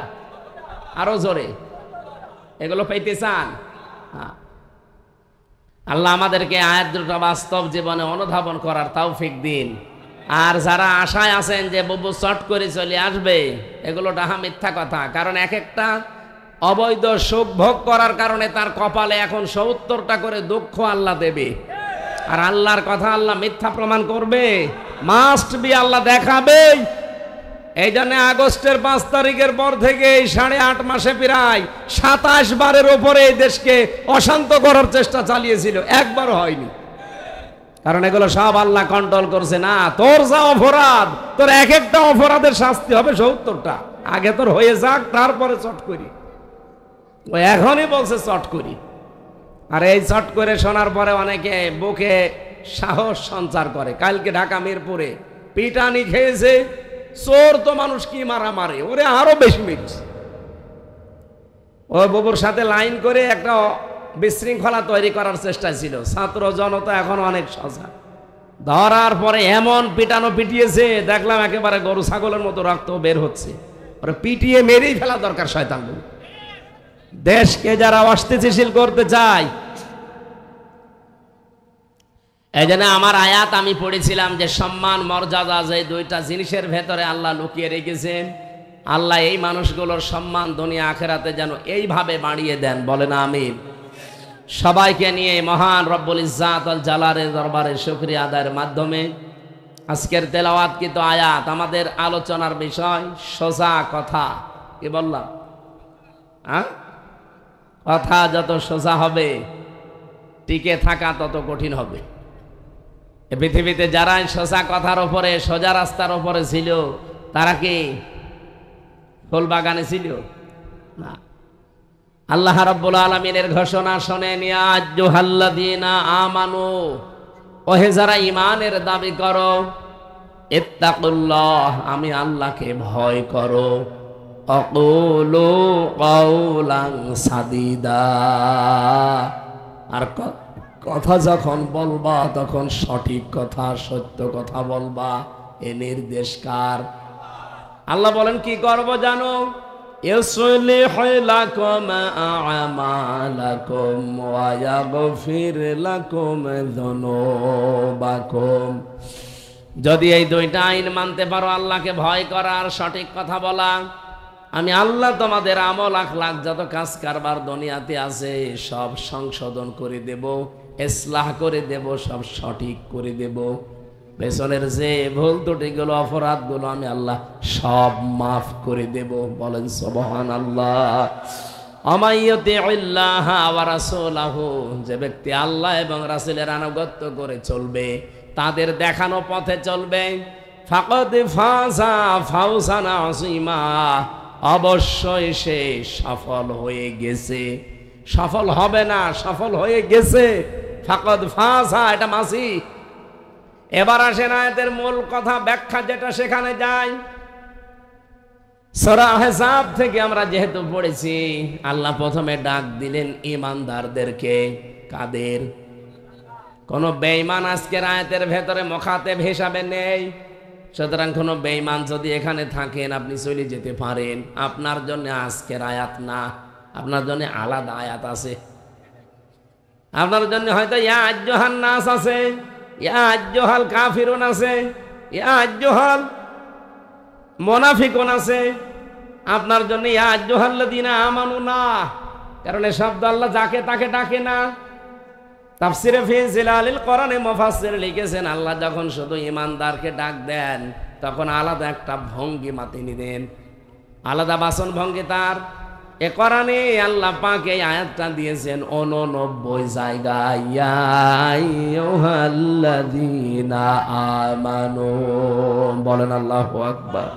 আরো জোরে। এগুলো পেতে চান? আল্লাহ আমাদেরকে আয়াত দুটো বাস্তব জীবনে অনুধাবন করার তৌফিক দিন। আর যারা আশায় আছেন যে বুবু চট করে চলে আসবে, এগুলো ডাহা মিথ্যা কথা। কারণ এক একটা অবৈধ সুখ ভোগ করার কারণে তার কপালে এখন ৭০টা করে দুঃখ আল্লাহ দেবে। আর আল্লাহর কথা আল্লাহ মিথ্যা প্রমাণ করবে? মাস্ট বি, আল্লাহ দেখাবে। এই জন্য আগস্টের ৫ তারিখের পর থেকে ৮.৫ মাসে প্রায় ২৭ বারের ওপরে এই দেশকে অশান্ত করার চেষ্টা চালিয়েছিল, একবারও হয়নি। কারণ এগুলো সব আল্লাহ কন্ট্রোল করছে। না, তোর যা অপরাধ, তোর এক একটা অপরাধের শাস্তি হবে ৭০টা। আগে তোর হয়ে যাক, তারপরে চট করি। ও এখনই বলছে চট করি। আর এই চট করে শোনার পরে অনেকে বুকে সাহস সঞ্চার করে। কালকে ঢাকা মিরপুরে পিটানি খেয়েছে, চোর তো মানুষ কি মারা মারে, ওরে আরো বেশি মেরেছে। ওই বুবুর সাথে লাইন করে একটা বিশৃঙ্খলা তৈরি করার চেষ্টা ছিল। ছাত্র জনতা এখন অনেক সজাগ। ধরার পরে এমন পিটানো পিটিয়েছে, দেখলাম একেবারে গরু ছাগলের মতো রক্ত বের হচ্ছে। ওরা পিটিয়ে মেরেই ফেলা দরকার শয়তানগুলো। দেশকে যারা অস্থিতিশীল করতে চায়, এই জন্য আমার আয়াত আমি পড়েছিলাম যে সম্মান মর্যাদা যে দুইটা জিনিসের ভেতরে আল্লাহ লুকিয়ে রেখেছেন, আল্লাহ এই মানুষগুলোর সম্মান দুনিয়া আখেরাতে যেন এইভাবে বাড়িয়ে দেন। বলেন আমিন। সবাইকে নিয়ে মহান রব্বুল ইজ্জাত ওয়াল জালালের দরবারে শুকরিয়া আদায়ের মাধ্যমে আজকের তেলাওয়াতকৃত আয়াত, আমাদের আলোচনার বিষয় সোজা কথা। কি বললাম? কথা যত সোজা হবে, টিকে থাকা তত কঠিন হবে। এ পৃথিবীতে যারা সোজা কথার উপরে, সোজা রাস্তার উপরে ছিল, তারা কি ফুল বাগানে ছিল? না। আল্লাহ রাব্বুল আলামিনের ঘোষণা শোনেন, ইয়া আইয়ুহাল্লাযীনা আমানু, ওহে যারা ঈমানের দাবি করো, ইত্তাকুল্লাহ, আমি আল্লাহকে ভয় করো, আকুলু কাওলান সাদীদা, আর কথা যখন বলবা তখন সঠিক কথা, সত্য কথা বলবা। এ নির্দেশ কার? আল্লাহ বলেন কি করব জানো? ইউসলিহু লাকুম আ'মালাকুম ওয়া ইয়াগফির লাকুম যুনুবাকুম। যদি এই দুইটা আইন মানতে পারো, আল্লাহকে ভয় করা আর সঠিক কথা বলা, আমি আল্লাহ তোমাদের আমল আখলাক যত কাজ কারবার দুনিয়াতে আছে সব সংশোধন করে দেব, ইসলাহ করে দেব, সব সঠিক করে দেব। পেছনের যে ভুল ত্রুটিগুলো, অপরাধগুলো আমি আল্লাহ সব মাফ করে দেব। বলেন সুবহানাল্লাহ। আমাইয়ুতিউল্লাহ ওয়া রাসূলাহু, যে ব্যক্তি আল্লাহ এবং রাসূলের আনুগত্য করে চলবে, তাদের দেখানো পথে চলবে, ফাকাদ ফাযা ফাওজান আযীমা, অবশ্যই সে সফল হয়ে গেছে। সফল হবে না, সফল হয়ে গেছে। ফাকাদ ফাযা, এটা মাসি। এবার আসেন আয়াতের মূল কথা, ব্যাখ্যা যেটা সেখানে যায়। সূরা আহজাব থেকে আমরা যেহেতু পড়েছি, আল্লাহ প্রথমে ডাক দিলেন ঈমানদারদেরকে। কাদের? কোন বেঈমান আজকের আয়াতের ভেতরে মুখাতেব হিসাবে নেই। সুতরাং কোন বেঈমান যদি এখানে থাকেন, আপনি চলে যেতে পারেন। আপনার জন্য আজকের আয়াত না, আপনার জন্য আলাদা আয়াত আছে। আপনার জন্য হয়তো ইয়া আইয়ুহান নাস আছে, ইয়া আইয়ুহাল কাফিরুন আছে, ইয়া আইয়ুহাল মুনাফিকুন আছে। আপনার জন্য ইয়া আইয়ুহাল্লাযীনা আমানু না, কারণ এই শব্দ আল্লাহ যাকে তাকে ডাকে না। তাফসিরে ফি জিলালিল কোরআনে মুফাসসির লিখেছেন, আল্লাহ যখন শুধু ঈমানদারকে ডাক দেন, তখন আলাদা একটা ভঙ্গিমা তিনি দেন, আলাদা বাসন ভঙ্গি তার। এ কোরআনে আল্লাহ পাক এই আয়াতটা দিয়েছেন 89 জায়গায়, ইয়া আইয়ুহাল্লাযীনা আমানু। বলেন আল্লাহু আকবার।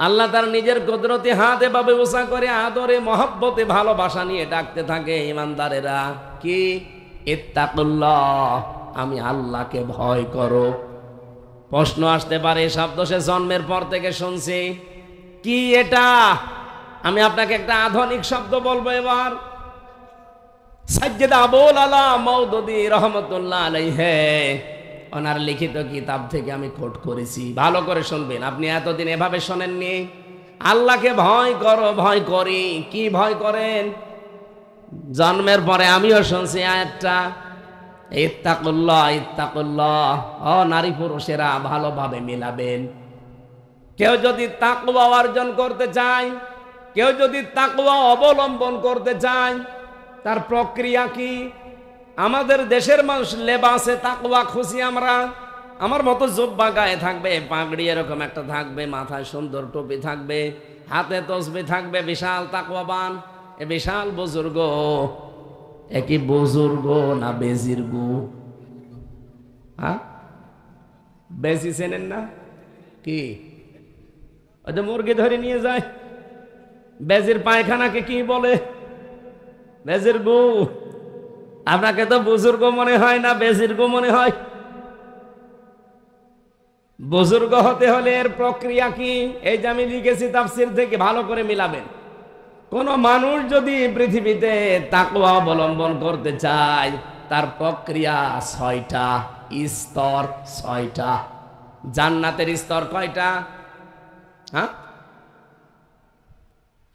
আল্লাহ তার নিজের কুদরতি হাত এভাবে উঁচা করে আদরে মহব্বতে ভালোবাসা নিয়ে ডাকতে থাকে ঈমানদারেরা। কি? ইত্তাকুল্লাহ, আমি আল্লাহকে ভয় করো। প্রশ্ন আসতে পারে, শব্দ সে জন্মের পর থেকে শুনছি, কি এটা? আমি আপনাকে একটা আধুনিক শব্দ বলবো এবার। সাইয়্যিদ আবুল আলা মওদুদী রাহমাতুল্লাহ আলাইহি, ওনার লিখিত কিতাব থেকে আমি কোট করেছি, ভালো করে শুনবেন। আপনি এতদিন এভাবে শোনেননি। আল্লাহকে ভয় করো, ভয় করি। কি ভয় করেন? জন্মের পরে আমিও শুনছি আয়াতটা, ইত্তাকুল্লাহ ইত্তাকুল্লাহ। ও নারী পুরুষেরা ভালোভাবে মিলাবেন। কেউ যদি তাকওয়া অর্জন করতে চায়, কেউ যদি তাকওয়া অবলম্বন করতে চায়, তার প্রক্রিয়া কি? আমাদের দেশের মানুষ লেবাসে তাকওয়া খুশি আমরা। আমার মতো জুব্বা গায়ে থাকবে, পাগড়ি এরকম একটা থাকবে, মাথায় সুন্দর টুপি থাকবে, হাতে তসবি থাকবে, বিশাল তাকওয়াবান। এ বিশাল বুজুর্গ, একই বুজুর্গ না বেজির গু? হ্যাঁ, বেজি চেনেন না কি? ওই যে মুরগি ধরে নিয়ে যায়, বেজির পায়খানাকে কি বলে? বেজির গু। আপনাকে তো বুজুর্গ মনে হয় না, বেজির গু মনে হয়? বুজুর্গ হতে হলে এর প্রক্রিয়া কি? এই যে আমি লিখেছি তাফসীর থেকে, ভালো করে মিলাবেন। কোন মানুষ যদি পৃথিবীতে তাকওয়া অবলম্বন করতে চায়, তার প্রক্রিয়া 6টা, স্তর 6টা। জান্নাতের স্তর কয়টা? হ্যাঁ,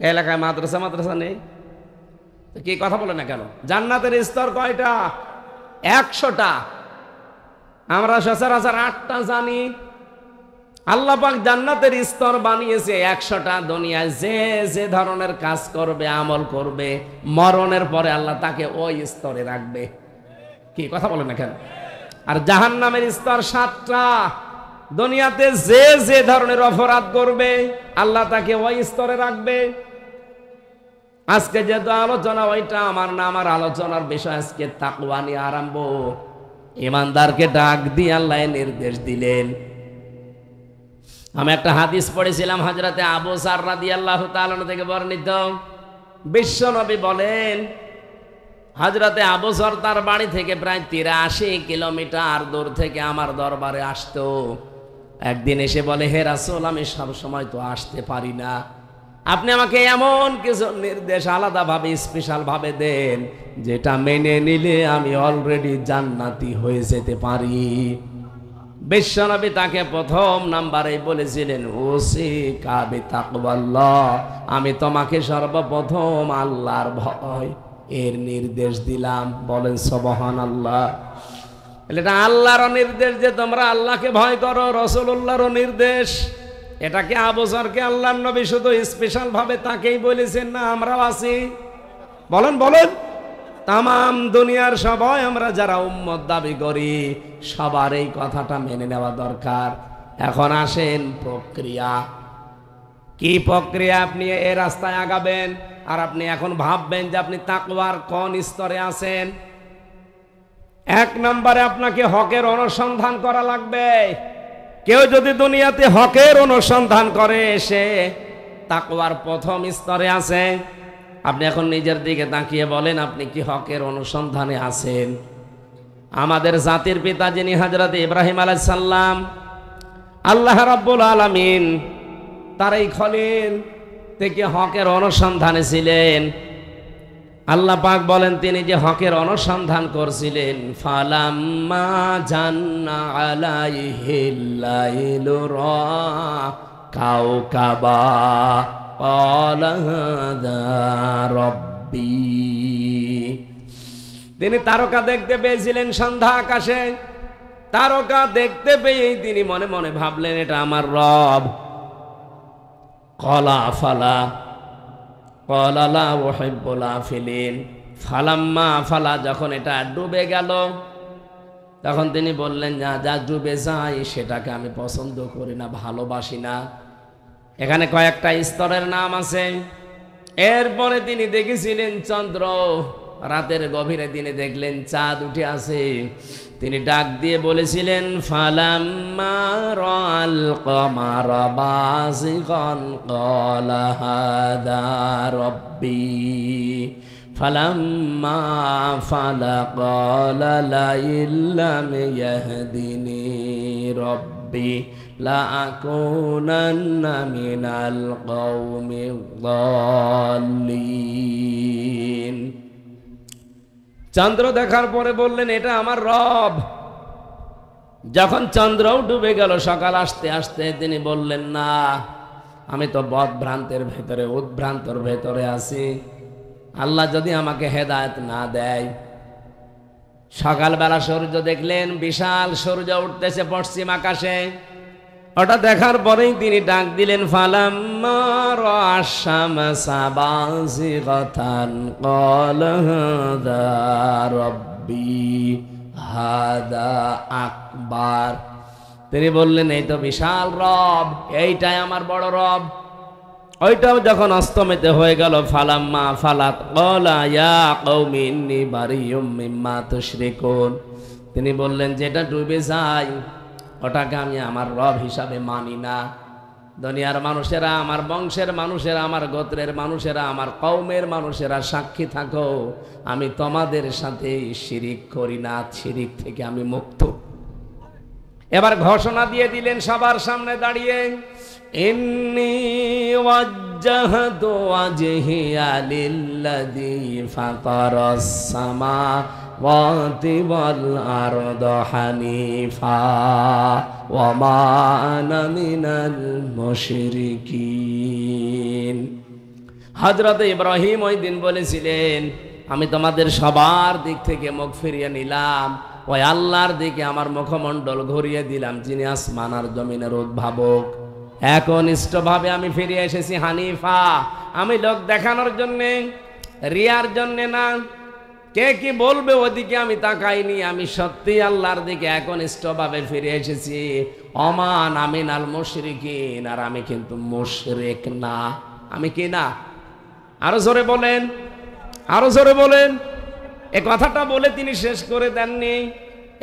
এলাকায় মাদ্রাসা নেই কি? কথা বলে না কেন? জান্নাতের স্তর কয়টা? 100টা। আমরা সচরাচর 8টা জানি। আল্লাহ পাক জান্নাতের স্তর বানিয়েছে 100টা। দুনিয়ায় যে যে ধরনের কাজ করবে, আমল করবে, মরণের পরে আল্লাহ তাকে ওই স্তরে রাখবে। কি কথা বলে না কেন? আর জাহান্নামের স্তর 7টা। দুনিয়াতে যে যে ধরনের অপরাধ করবে, আল্লাহ তাকে ওই স্তরে রাখবে। আজকে যেহেতু আলোচনা ওইটা আমার না, আমার আলোচনার বিষয় আজকে তাকওয়া নিয়ে আরম্ভ। ইমানদারকে ডাক দিয়ে আল্লাহ নির্দেশ দিলেন। আমি একটা হাদিস পড়েছিলাম, হযরতে আবু যর রাদিয়াল্লাহু তাআলা থেকে বর্ণিত। বিশ্ব নবী বলেন, হযরতে আবু যর তার বাড়ি থেকে প্রায় 83 কিলোমিটার দূর থেকে আমার দরবারে আসতো। একদিন এসে বলে, হে রাসূল, আমি সব সময় তো আসতে পারি না, আপনি আমাকে এমন কিছু নির্দেশ আলাদাভাবে স্পেশাল ভাবে দেন, যেটা মেনে নিলে আমি অলরেডি জান্নাতি হয়ে যেতে পারি। বিশ্বনবী তাকে প্রথম নাম্বারে বলেছিলেন, উসিকা বিতাকওয়াল্লাহ, আমি তোমাকে সর্বপ্রথম আল্লাহর ভয় এর নির্দেশ দিলাম। বলেন সুবহানাল্লাহ। এটা আল্লাহর নির্দেশ যে তোমরা আল্লাহকে ভয় করো, রাসূলুল্লাহর নির্দেশ। এটাকে আবু যরকে আল্লাহর নবী শুধু স্পেশাল ভাবে তাকেই বলেছেন না, আমরাও আছি? বলেন বলেন। তামাম দুনিয়ার সবাই আমরা যারা উম্মত দাবি করি, সবার এই কথাটা মেনে নেওয়া দরকার। এখন আসেন প্রক্রিয়া। কি প্রক্রিয়া? আপনি এই রাস্তায় আগাবেন, আর আপনি এখন ভাববেন যে আপনি তাকওয়ার কোন স্তরে আছেন। 1 নম্বরে আপনাকে হকের অনুসন্ধান করা লাগবে। কেউ যদি দুনিয়াতে হকের অনুসন্ধান করে, সে তাকওয়ার প্রথম স্তরে আছে। আপনি এখন নিজের দিকে তাকিয়ে বলেন, আপনি কি হকের অনুসন্ধানে আছেন? আমাদের জাতির পিতা যিনি হযরত ইব্রাহিম আলাইহিস সালাম, আল্লাহ রাব্বুল আলামিন তার এই খলিল থেকে হকের অনুসন্ধানে ছিলেন। আল্লাহ পাক বলেন, তিনি যে হকের অনুসন্ধান করছিলেন, ফালাম্মা জান্না আলাইহিল লাইলু রা কাওকাবা ক্বালা হাযা রাব্বি। তিনি তারকা দেখতে পেয়েছিলেন সন্ধ্যা আকাশে। তারকা দেখতে পেয়েই তিনি মনে মনে ভাবলেন, এটা আমার রব। ক্বালা ফালা ক্বালা লা উহিব্বুল আফিলিন। ফালাম্মা ফালা, যখন এটা ডুবে গেল, তখন তিনি বললেন, যা ডুবে যায় সেটাকে আমি পছন্দ করি না, ভালোবাসি না। এখানে কয়েকটা স্তরের নাম আছে। এরপরে তিনি দেখেছিলেন চন্দ্র, রাতের গভীরে তিনি দেখলেন চাঁদ উঠে আছে। তিনি ডাক দিয়ে বলেছিলেন, ফালাম্মা রাল কমারা বাযিগান ক্বালা হাযা রাব্বি। ফালাম্মা ফালা ক্বালা লাইল্লাম ইয়াহদিনি রাব্বি লাআকুনান্না মিনাল কওমিয যাল্লিন। চন্দ্র দেখার পরে বললেন, এটা আমার রব। যখন চন্দ্রও ডুবে গেল, সকাল আসতে আসতে তিনি বললেন, না, আমি তো বদভ্রান্তের ভেতরে, উদ্ভ্রান্তর ভেতরে আছি। আল্লাহ যদি আমাকে হেদায়েত না দেয়, সকালবেলা সূর্য দেখলেন, বিশাল সূর্য উঠতেছে পশ্চিম আকাশে। ওটা দেখার পরেই তিনি ডাক দিলেন, ফালাম্মা রা'আশ শামসা বাযিগাতান ক্বালা হাযা রাব্বি হাদা আকবার। তিনি বললেন, এই তো বিশাল রব, এইটাই আমার বড় রব। ওইটাও যখন অস্তমিত হয়ে গেল, ফালাম্মা ফালাত ক্বালা ইয়া কওমি ইন্নী বারিয়ুম মিম্মা তুশরিকুন। তিনি বললেন, যেটা ডুবে যায় ওটাকে আমি আমার রব হিসাবে মানি না। দুনিয়ার মানুষেরা, আমার বংশের মানুষেরা, আমার গোত্রের মানুষেরা, আমার কওমের মানুষেরা সাক্ষী থাকো, আমি তোমাদের সাথে শিরিক করি না, শিরিক থেকে আমি মুক্ত। এবার ঘোষণা দিয়ে দিলেন সবার সামনে দাঁড়িয়ে, ইন্নী ওয়াজ্জাহতু ওয়াজহিয়া লিল্লাযী ফাতারাস সামাওয়াতি ওয়াল আরদা হানিফা ওয়া মা আনা মিনাল মুশরিকিন। হযরত ইব্রাহিম ওই দিন বলেছিলেন, আমি তোমাদের সবার দিক থেকে মুখ ফিরিয়ে নিলাম, ওই আল্লাহর দিকে আমার মুখমণ্ডল ঘুরিয়ে দিলাম, যিনি আসমান আর জমিনের উদ্ভাবক। একনিষ্ঠভাবে আমি ফিরে এসেছি হানিফা। আমি লোক দেখানোর জন্যে, রিয়ার জন্যে না। কে কি বলবে ওদিকে আমি তাকাইনি, আমি সত্যি আল্লাহর দিকে একনিষ্ঠভাবে ফিরে এসেছি। অমান আমিনাল মুশরিকিন, আর আমি কিন্তু মুশরিক না। আমি কি না? আরো জোরে বলেন, আরো জোরে বলেন। এ কথাটা বলে তিনি শেষ করে দেননি।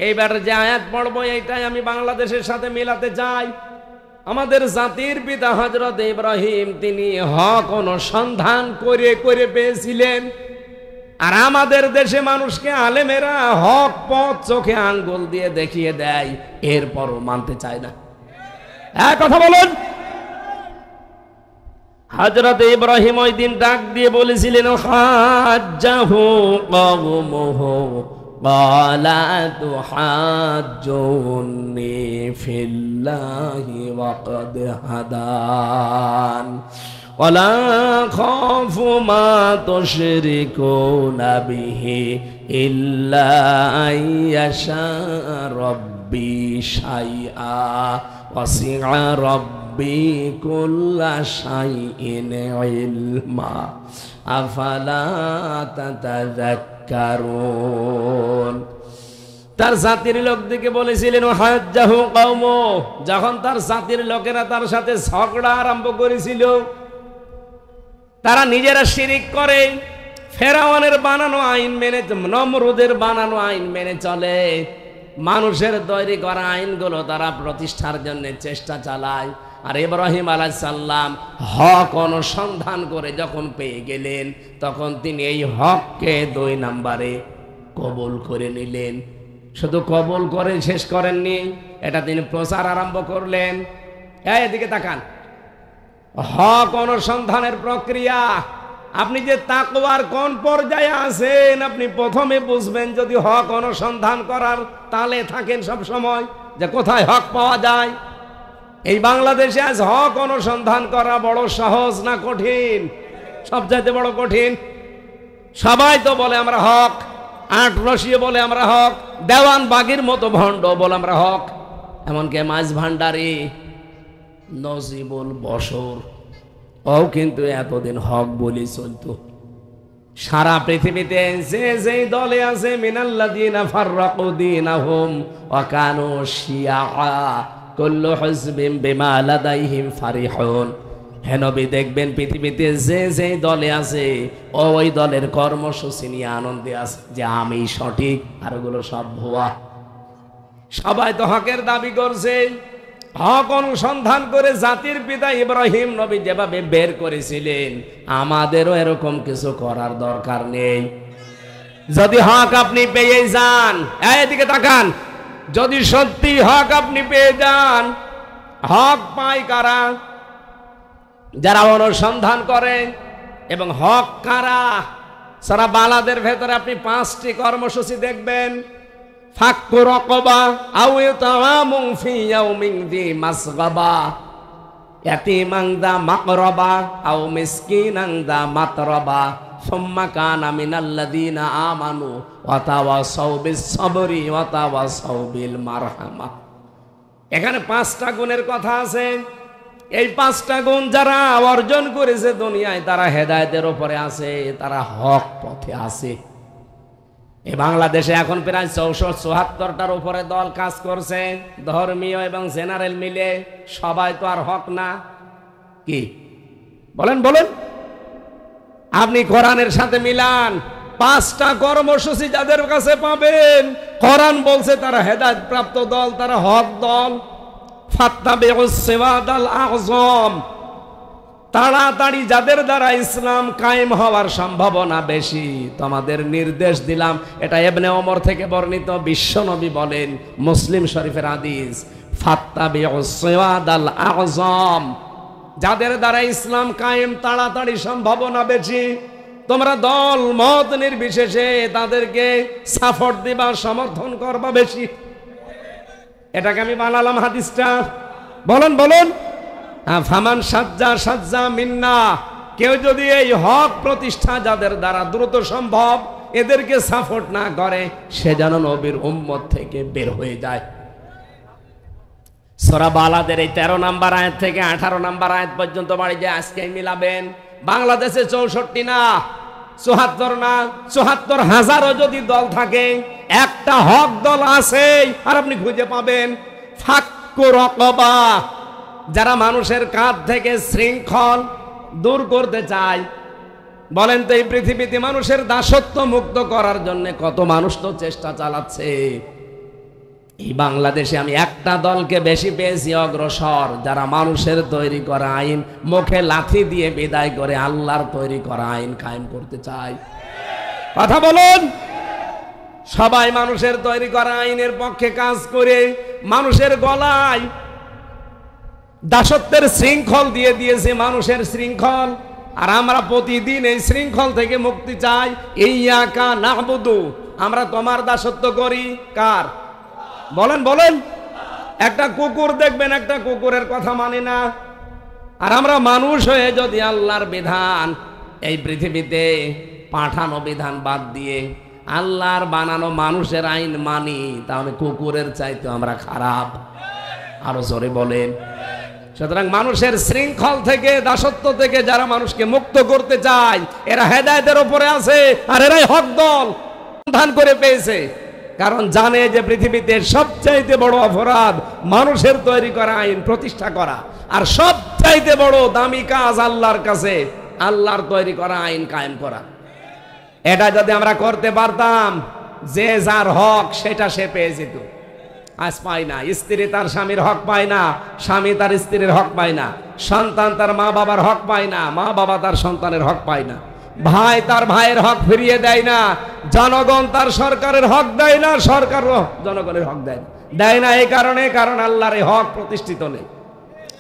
এইবার যে আয়াত পড়বো এইটাই আমি বাংলাদেশের সাথে মেলাতে চাই। আমাদের জাতির পিতা হযরত ইব্রাহিম, তিনি হক অনুসন্ধান করে করে পেয়েছিলেন। আর আমাদের দেশে মানুষকে আলেমেরা হক পথ চোখে আঙ্গুল দিয়ে দেখিয়ে দেয়, এরপরও মানতে চায় না। এক কথা বলুন। হযরত ইব্রাহিম ওই দিন ডাক দিয়ে বলেছিলেন, হাজ্জাহু কওমুহু ক্বালা তুহাজ্জুনি ফিল্লাহি ওয়া ক্বাদ হাদান ওয়ালা খাফু মা তুশরিকুনা বিহি ইল্লা আইয়াশা রাব্বি শাইআ ওয়াসিআ রাব্বি কুল্লা শাইইন ইলমা আফালা তাতাযাক্কারুন। তার জাতির লোকদেরকে বলেছিলেন, হাজ্জাহু কওমু, যখন তার জাতির লোকেরা তার সাথে ঝগড়া আরম্ভ করেছিল, তারা নিজেরা শিরিক করে, ফেরাউনের বানানো আইন মেনে, নমরুদের বানানো আইন মেনে চলে, মানুষের তৈরি করা আইনগুলো তারা প্রতিষ্ঠার জন্য চেষ্টা চালায়। আর ইব্রাহিম আলাইহিস সালাম হক অনুসন্ধান করে যখন পেয়ে গেলেন, তখন তিনি এই হককে 2 নম্বরে কবুল করে নিলেন। শুধু কবুল করে শেষ করেননি, এটা তিনি প্রচার আরম্ভ করলেন। এদিকে তাকান, হক অনুসন্ধানের প্রক্রিয়া। আপনি যে তাকওয়ার কোন পর্যায়ে আছেন, আপনি প্রথমে বুঝবেন যদি হক অনুসন্ধান করার তালে থাকেন সব সময়, যে কোথায় হক পাওয়া যায়। এই বাংলাদেশে আজ হক অনুসন্ধান করা বড় সহজ না কঠিন? সবচাইতে বড় কঠিন। সবাই তো বলে আমরা হক, আট রসিয়ে বলে আমরা হক, দেওয়ান বাগির মতো ভণ্ড বলে আমরা হক, এমনকি মাঝ ভান্ডারি নজিবুল বশর ও কিন্তু এতদিন হক বলে চলতো। সারা পৃথিবীতে যে যেই দলে আছে, মিনাল্লাযীনা ফাররাকু দীনাহুম ওয়া কানু শিয়া কুল্লু হিজবিন বিমা লাদাইহিম ফারিহুন। হে নবী, দেখবেন পৃথিবীতে যে যেই দলে আছে, ওই দলের কর্মসূচি নিয়ে আনন্দে আছে যে আমি সঠিক আর ওগুলো সব ভুয়া। সবাই তো হকের দাবি করছে। হক অনুসন্ধান করে জাতির পিতা ইব্রাহিম নবী যেভাবে বের করেছিলেন, আমাদেরও এরকম কিছু করার দরকার নেই। যদি হক আপনি পেয়ে যান, এদিকে তাকান, যদি সত্যি হক আপনি পেয়ে যান, হক পায় কারা? যারা অনুসন্ধান করে। এবং হক কারা? সারা বালাদের ভেতরে আপনি 5টি কর্মসূচি দেখবেন। ফাক্কু রাকাবা আও ইতআমুন ফি ইয়াউমিন যী মাসগাবা, ইয়াতীমান যা মাকরাবা আও মিসকিনান যা মাতরাবা, সুম্মা কানা মিনাল্লাযীনা আমানু ওয়া তাওয়াসাউ বিস-সাবরি ওয়া তাওয়াসাউ বিল মারহামা। এখানে 5টা গুণের কথা আছে। এই 5টা গুণ যারা অর্জন করেছে দুনিয়ায়, তারা হেদায়েতের উপরে আছে, তারা হক পথে আছে। এই বাংলাদেশে এখন প্রায় 74টার উপরে দল কাজ করছে, ধর্মীয় এবং জেনারেল মিলে। সবাই তো আর হক না, কি বলেন বলেন? আপনি কোরআনের সাথে মিলান, 5টা কর্মসূচি যাদের কাছে পাবেন, কোরআন বলছে তারা হেদায়েত প্রাপ্ত দল, তারা হক দল। ফাত্তাবিউস সিরাতাল আযম, তাড়াতাড়ি যাদের দ্বারা ইসলাম কায়েম হওয়ার সম্ভাবনা বেশি, তোমাদের নির্দেশ দিলাম। এটা ইবনে ওমর থেকে বর্ণিত, বিশ্বনবী বলেন, মুসলিম শরীফের হাদিস। ফাত্তাবিউস সিরাতাল আযম, যাদের দ্বারা ইসলাম কায়েম তাড়াতাড়ি সম্ভাবনা বেশি, তোমরা দল মত নির্বিশেষে তাদেরকে সাপোর্ট দিবা, সমর্থন করবা বেশি। এটাকে আমি বানালাম হাদিসটা। বলুন বলুন। ফামান সাজ্জা সাজ্জা মিন্না, কেউ যদি এই হক প্রতিষ্ঠা যাদের দ্বারা দ্রুত সম্ভব এদেরকে সাপোর্ট না করে, সে যেন নবীর উম্মত থেকে বের হয়ে যায়। সূরা বালাদের এই 13 নম্বর আয়াত থেকে 18 নম্বর আয়াত পর্যন্ত বাড়ি যে আজকে মিলাবেন, বাংলাদেশে 64 না 74 না 74,000ও যদি দল থাকে, একটা হক দল আছে আর আপনি খুঁজে পাবেন। ফাক্কু রাকাবা, যারা মানুষের কাঁধ থেকে শৃঙ্খল দূর করতে চায়। বলেন তো, এই পৃথিবীতে মানুষের দাসত্ব মুক্ত করার জন্য কত মানুষ তো চেষ্টা চালাচ্ছে। এই বাংলাদেশে আমি একটা দলকে বেশি পেয়েছি অগ্রসর, যারা মানুষের তৈরি করা আইন মুখে লাথি দিয়ে বিদায় করে আল্লাহর তৈরি করা আইন কায়েম করতে চায়। কথা বলুন। সবাই মানুষের তৈরি করা আইনের পক্ষে কাজ করে মানুষের গলায় দাসত্বের শৃঙ্খল দিয়ে দিয়েছে, মানুষের শৃঙ্খল। আর আমরা প্রতিদিন এই শৃঙ্খল থেকে মুক্তি চাই। ইয়্যাকা না'বুদু, আমরা তোমার দাসত্ব করি। কার? বলেন বলেন। একটা কুকুর দেখবেন, একটা কুকুরের কথা মানে না। আর আমরা মানুষ হয়ে যদি আল্লাহর বিধান, এই পৃথিবীতে পাঠানো বিধান বাদ দিয়ে আল্লাহর বানানো মানুষের আইন মানি, তাহলে কুকুরের চাইতে আমরা খারাপ। আরো জোরে বলেন। সুতরাং মানুষের শৃঙ্খল থেকে, দাসত্ব থেকে যারা মানুষকে মুক্ত করতে চায়, এরা হেদায়েতের উপরে আছে, আর এরাই হক দল সন্ধান করে পেয়েছে। কারণ জানে যে পৃথিবীতে সবচাইতে বড় অপরাধ মানুষের তৈরি করা আইন প্রতিষ্ঠা করা, আর সবচাইতে বড় দামি কাজ আল্লাহর কাছে আল্লাহর তৈরি করা আইন কায়েম করা। এটা যদি আমরা করতে পারতাম, যে যার হক সেটা সে পেয়ে যেত। আজ পাই না। স্ত্রী তার স্বামীর হক পায় না, স্বামী তার স্ত্রীর হক পায় না, সন্তান তার মা বাবার হক পায় না, মা বাবা তার সন্তানের হক পায় না, ভাই তার ভাইয়ের হক ফিরিয়ে দেয় না, জনগণ তার সরকারের হক দেয় না, সরকার জনগণের হক দেয় না। এই কারণে, কারণ আল্লাহর এই হক প্রতিষ্ঠিত নেই।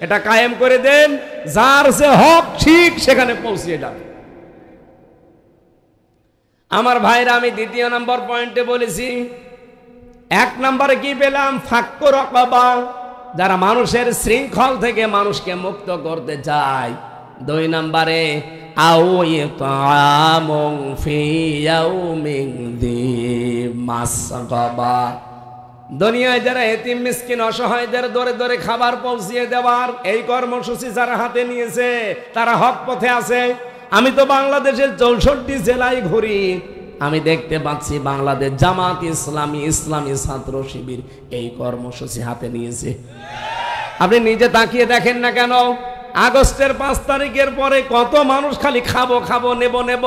এটা কায়েম করে দেন, যার যে হক ঠিক সেখানে পৌঁছিয়ে যাবে। আমার ভাইরা, আমি 2 নম্বর পয়েন্টে বলেছি। 1 নম্বরে কি পেলাম? ফাক্কু রাকাবা, যারা মানুষের শৃঙ্খল থেকে মানুষকে মুক্ত করতে চায়। 2 নম্বরে আও ইতআমুন ফি ইয়াউমিন যী মাসগাবা, দুনিয়ায় যারা এতিম মিসকিন অসহায়দের দরে দরে খাবার পৌঁছিয়ে দেওয়ার এই কর্মসূচি যারা হাতে নিয়েছে, তারা হক পথে আছে। আমি তো বাংলাদেশের 64 জেলায় ঘুরি, আমি দেখতে পাচ্ছি বাংলাদেশ জামাত ইসলামী, ইসলামী ছাত্র শিবির এই কর্মসূচি হাতে নিয়েছে। আপনি নিজে তাকিয়ে দেখেন না কেন, আগস্টের 5 তারিখের পরে কত মানুষ খালি খাবো খাবো, নেব নেব,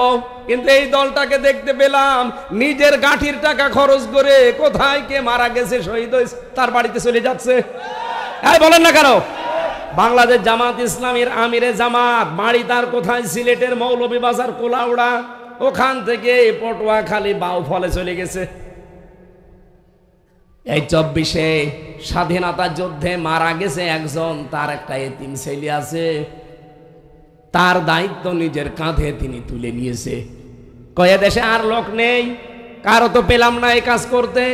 কিন্তু এই দলটাকে দেখতে পেলাম নিজের গাঠির টাকা খরচ করে কোথায় কে মারা গেছে, শহীদ হয়েছে, তার বাড়িতে চলে যাচ্ছে। এই বলেন না কেন? বাংলাদেশ জামাত ইসলামীর আমিরে জামাত বাড়ি তার কোথায়? সিলেটের মৌলভীবাজার কোলাউড়া, ওখান থেকে পটুয়াখালী বাউফলে চলে গেছে। এই 24-এ স্বাধীনতা যুদ্ধে মারা গেছে একজন, তার একটা এতিম ছেলে আছে, তার দায়িত্ব নিজের কাঁধে তিনি তুলে নিয়েছে। কয়ে দেশে আর লোক নেই, কারো তো পেলাম না এই কাজ করতে।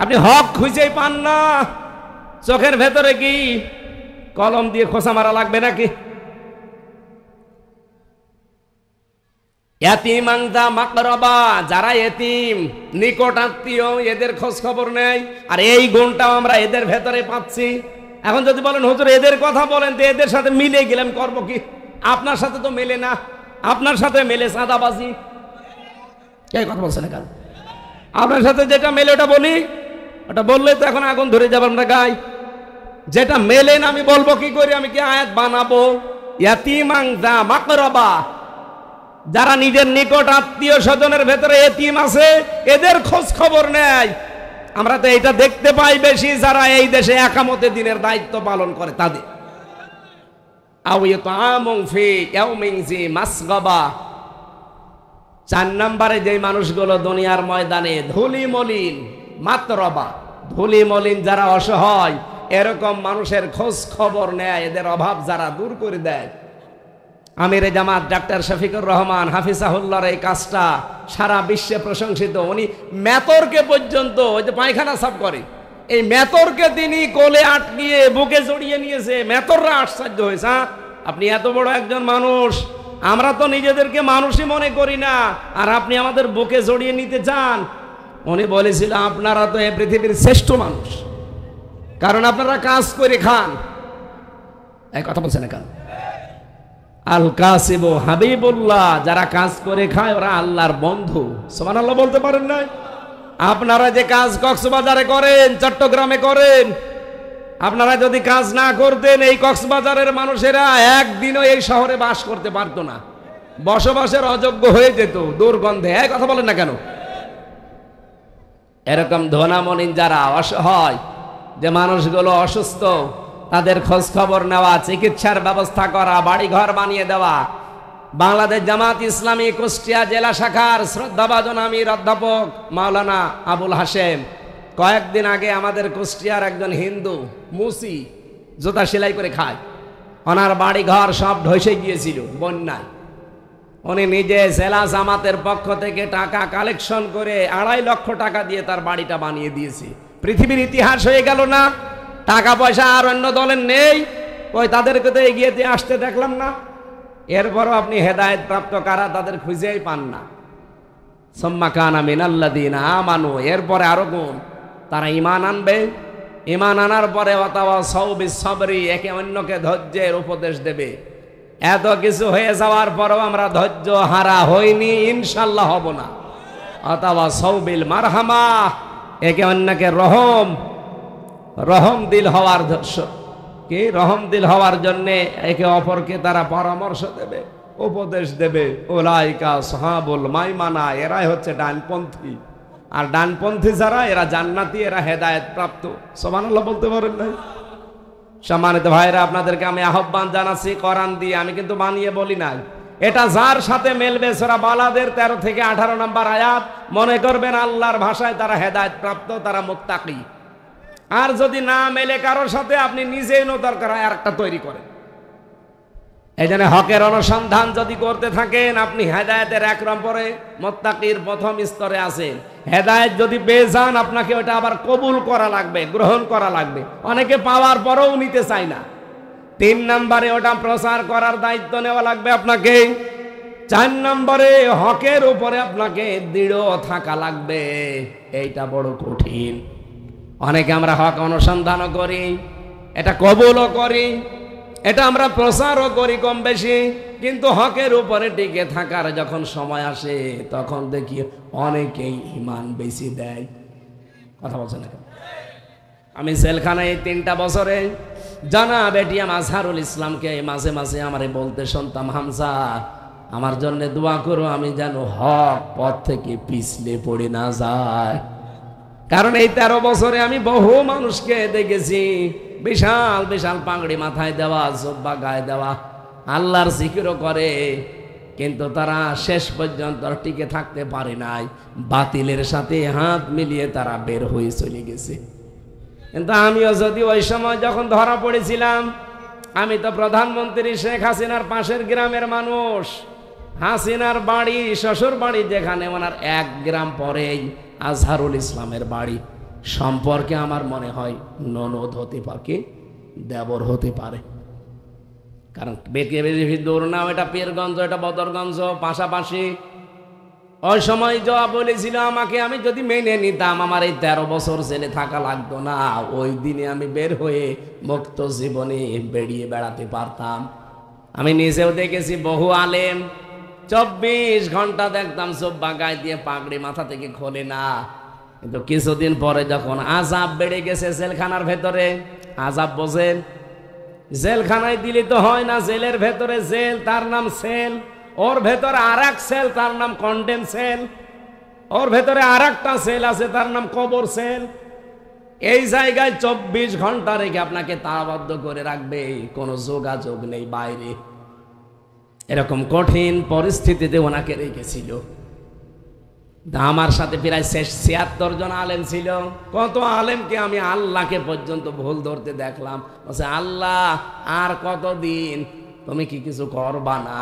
আপনি হক খুঁজেই পান না। চোখের ভেতরে কি কলম দিয়ে খোঁচা মারা লাগবে নাকি? ইয়াতীমান যা মাকরাবা, যারা এতিম নিকট আত্মীয় এদের খোঁজ খবর নেয়। আর এই গুণটাও আমরা এদের ভেতরে পাচ্ছি। এখন যদি বলেন হুজুর এদের কথা বলেন তো এদের সাথে মিলে গেলাম করব কি? আপনার সাথে তো মেলে না, আপনার সাথে মেলে চাঁদাবাজি। কে কথা বলছেন কেন? আপনার সাথে যেটা মেলে ওটা বলি, ওটা বললে তো এখন আগুন ধরে যাবে আমরা গায়ে। যেটা মেলে না আমি বলবো কি করে? আমি কি আয়াত বানাবো? ইয়াতীমান যা মাকরাবা, যারা নিজের নিকট আত্মীয় স্বজনের ভেতরে এতিম আছে এদের খোঁজ খবর নেয়। আমরা তো এটা দেখতে পাই বেশি যারা এই দেশে একামতে দিনের দায়িত্ব পালন করে তাদের। আও ইতামুন ফি ইয়াউমিন জি মাসগাবা, 4 নম্বরে যে মানুষগুলো দুনিয়ার ময়দানে ধুলি মলিন, মাতরবা ধুলি মলিন যারা অসহায়, এরকম মানুষের খোঁজ খবর নেয়, এদের অভাব যারা দূর করে দেয়। আমিরে জামাত ডাক্তার শফিকুর রহমান হাফিজাহুল্লাহর এই কাজটা সারা বিশ্বে প্রশংসিত। উনি মেতরকে পর্যন্ত, ওই যে পায়খানা সাফ করে, এই মেতরকে তিনি কোলে আটকিয়ে বুকে জড়িয়ে নিয়েছে। মেতররা আশ্চর্য হয়েছে, হ্যাঁ আপনি এত বড় একজন মানুষ, আমরা তো নিজেদেরকে মানুষই মনে করি না, আর আপনি আমাদের বুকে জড়িয়ে নিতে চান। উনি বলেছিল আপনারা তো এই পৃথিবীর শ্রেষ্ঠ মানুষ, কারণ আপনারা কাজ করে খান। এই কথা বলছেন কেন? আল কাসিব হাবিবুল্লাহ, যারা কাজ করে খায় ওরা আল্লাহর বন্ধু। সুবহানাল্লাহ বলতে পারেন না? আপনারা যে কাজ কক্সবাজারে করেন, চট্টগ্রামে করেন, আপনারা যদি কাজ না করতেন এই কক্সবাজারের মানুষেরা একদিনও এই শহরে বাস করতে পারতো না, বসবাসের অযোগ্য হয়ে যেত দুর্গন্ধে। এই কথা বলেন না কেন? এরকম ধনামনিন যারা অসহায়, যে মানুষগুলো অসুস্থ তাদের খোঁজ খবর নেওয়া, চিকিৎসার ব্যবস্থা করা, বাড়ি ঘর বানিয়ে দেওয়া। বাংলাদেশ জামাত ইসলামী কুষ্টিয়া জেলা শাখার শ্রদ্ধাভাজন আমির অধ্যাপক মাওলানা আবুল হাশেম কয়েকদিন আগে আমাদের কুষ্টিয়ার একজন হিন্দু মুসি, জুতা সেলাই করে খায়, ওনার বাড়ি ঘর সব ধসে গিয়েছিল বন্যায়। উনি নিজে জেলা জামাতের পক্ষ থেকে টাকা কালেকশন করে 2.5 লক্ষ টাকা দিয়ে তার বাড়িটা বানিয়ে দিয়েছে। পৃথিবীর ইতিহাস হয়ে গেল না? টাকা পয়সা আর অন্য দলের নেই, ওই তাদেরকে তো এগিয়ে দিয়ে আসতে দেখলাম না। এরপরও আপনি হেদায়েত প্রাপ্ত কারা তাদের খুঁজেই পান না। সুম্মা কানা মিনাল্লাযীনা আমানু, এরপরে আরো গুণ, তারা ঈমান আনবে, ঈমান আনার পরে ওয়াতাওয়াসাউ বিস-সাবরি, একে অন্যকে ধৈর্যের উপদেশ দেবে। এত কিছু হয়ে যাওয়ার পরও আমরা ধৈর্য হারা হইনি, ইনশাআল্লাহ হব না। ওয়াতাওয়াসাউ বিল মারহামা, একে অন্যকে রহম দিল হওয়ার কি রহম দিল হওয়ার জন্যে একে অপরকে তারা পরামর্শ দেবে, উপদেশ দেবে। উলাইকা আসহাবুল মাইমানা, এরাই হচ্ছে ডানপন্থী। আর ডানপন্থী যারা, এরা জান্নাতি, এরা হেদায়েত প্রাপ্ত। সুবহানাল্লাহ বলতে পারেন না? সম্মানিত ভাইরা, আপনাদেরকে আমি আহ্বান জানাচ্ছি কোরআন দিয়ে, আমি কিন্তু বানিয়ে বলি নাই। এটা যার সাথে মেলবে সূরা বালাদের 13 থেকে 18 নম্বর আয়াত, মনে করবেন আল্লাহর ভাষায় তারা হেদায়েত প্রাপ্ত, তারা মুত্তাকি। আর যদি না মেলে কারোর সাথে, আপনি নিজেই দরকার হয় আরেকটা তৈরি করেন। এই জন্য হকের অনুসন্ধান যদি করতে থাকেন, আপনি হেদায়েতের 1 নম্বরে মুত্তাকির প্রথম স্তরে আছেন। হেদায়েত যদি পেয়ে যান, আপনাকে ওটা আবার কবুল করা লাগবে, গ্রহণ করা লাগবে। অনেকে পাওয়ার পরেও নিতে চায় না। 3 নম্বরে ওটা প্রচার করার দায়িত্ব নেওয়া লাগবে আপনাকে। 4 নম্বরে হকের উপরে আপনাকে দৃঢ় থাকা লাগবে। এইটা বড় কঠিন। অনেকে আমরা হক অনুসন্ধানও করি, এটা কবুলও করি, এটা আমরা প্রচারও করি কম বেশি, কিন্তু হকের উপরে টিকে থাকার যখন সময় আসে তখন দেখি অনেকেই ঈমান বেশি দেয়। কথা বলছেন না? আমি জেলখানায় 3টা বছরে জনাব এটিএম আজহারুল ইসলামকে মাঝে মাঝে আমারে বলতে শুনতাম, হামজা আমার জন্য দোয়া করো, আমি যেন হক পথ থেকে পিছলে পড়ে না যায়। কারণ এই 13 বছরে আমি বহু মানুষকে দেখেছি বিশাল বিশাল পাগড়ি মাথায় দেওয়া, জুব্বা গায়ে দেওয়া, আল্লাহর জিকিরও করে, কিন্তু তারা শেষ পর্যন্ত টিকে থাকতে পারে নাই। বাতিলের সাথে হাত মিলিয়ে তারা বের হয়ে চলে গেছে। কিন্তু আমিও যদি ওই সময় যখন ধরা পড়েছিলাম, আমি তো প্রধানমন্ত্রী শেখ হাসিনার পাশের গ্রামের মানুষ। হাসিনার বাড়ি, শ্বশুর বাড়ি যেখানে, ওনার 1 গ্রাম পরেই আজহারুল ইসলামের বাড়ি। সম্পর্কে আমার মনে হয় ননদ হতে পারে, দেবর হতে পারে। কারণ বেশি দূর না, এটা পীরগঞ্জ, এটা বদরগঞ্জ, পাশাপাশি ওই সময় জবাব বলেছিল আমাকে, আমি যদি মেনে নিতাম আমার এই 13 বছর জেলে থাকা লাগতো না, ওই দিনে আমি বের হয়ে মুক্ত জীবনে বেরিয়ে বেড়াতে পারতাম। আমি নিজেও দেখেছি বহু আলেম 24 ঘন্টা দেখতাম জুব্বা গায়ে দিয়ে পাগড়ি মাথা থেকে খোলে না, কিন্তু কিছুদিন পরে যখন আযাব বেড়ে গেছে জেলখানার ভেতরে, আযাব বোঝেন, জেলখানায় দিলে তো হয় না, জেলের ভেতরে জেল তার নাম সেল, ওর ভেতরে আর এক সেল তার নাম কন্ডেম সেল, ওর ভেতরে আর একটা সেল আছে তার নাম কবর সেল। এই জায়গায় 24 ঘন্টা রেখে আপনাকে তালাবদ্ধ করে রাখবে, কোনো যোগাযোগ নেই বাইরে। এরকম কঠিন পরিস্থিতিতে ওনাকে রেখেছিল। আমার সাথে প্রায় 76 জন আলেম ছিল। কত আলেমকে আমি আল্লাহকে পর্যন্ত ভুল ধরতে দেখলাম, বলছে আল্লাহ আর কতদিন, তুমি কি কিছু করবা না?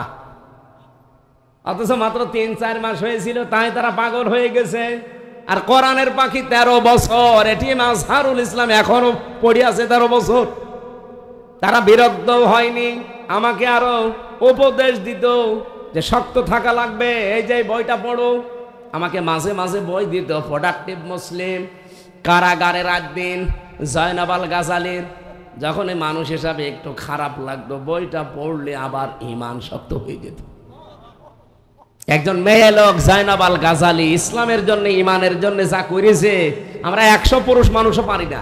অথচ মাত্র 3-4 মাস হয়েছিল, তাই তারা পাগল হয়ে গেছে। আর কোরআনের পাখি 13 বছর, এটি আজহারুল ইসলাম এখনো পড়ে আছে 13 বছর। তারা বিরক্ত হয়নি, আমাকে আরো উপদেশ দিত যে শক্ত থাকা লাগবে, এই যে বইটা পড়ো। আমাকে মাঝে মাঝে বই দিত, প্রোডাক্টিভ মুসলিম, কারাগারে রাত দিন, জয়নাব আল গাজালির। যখন এই মানুষ হিসাবে একটু খারাপ লাগতো, বইটা পড়লে আবার ঈমান শক্ত হয়ে যেত। একজন মেয়ে লোক জয়নাব আল গাজালি ইসলামের জন্য, ঈমানের জন্য যা করেছে, আমরা 100 পুরুষ মানুষও পারি না।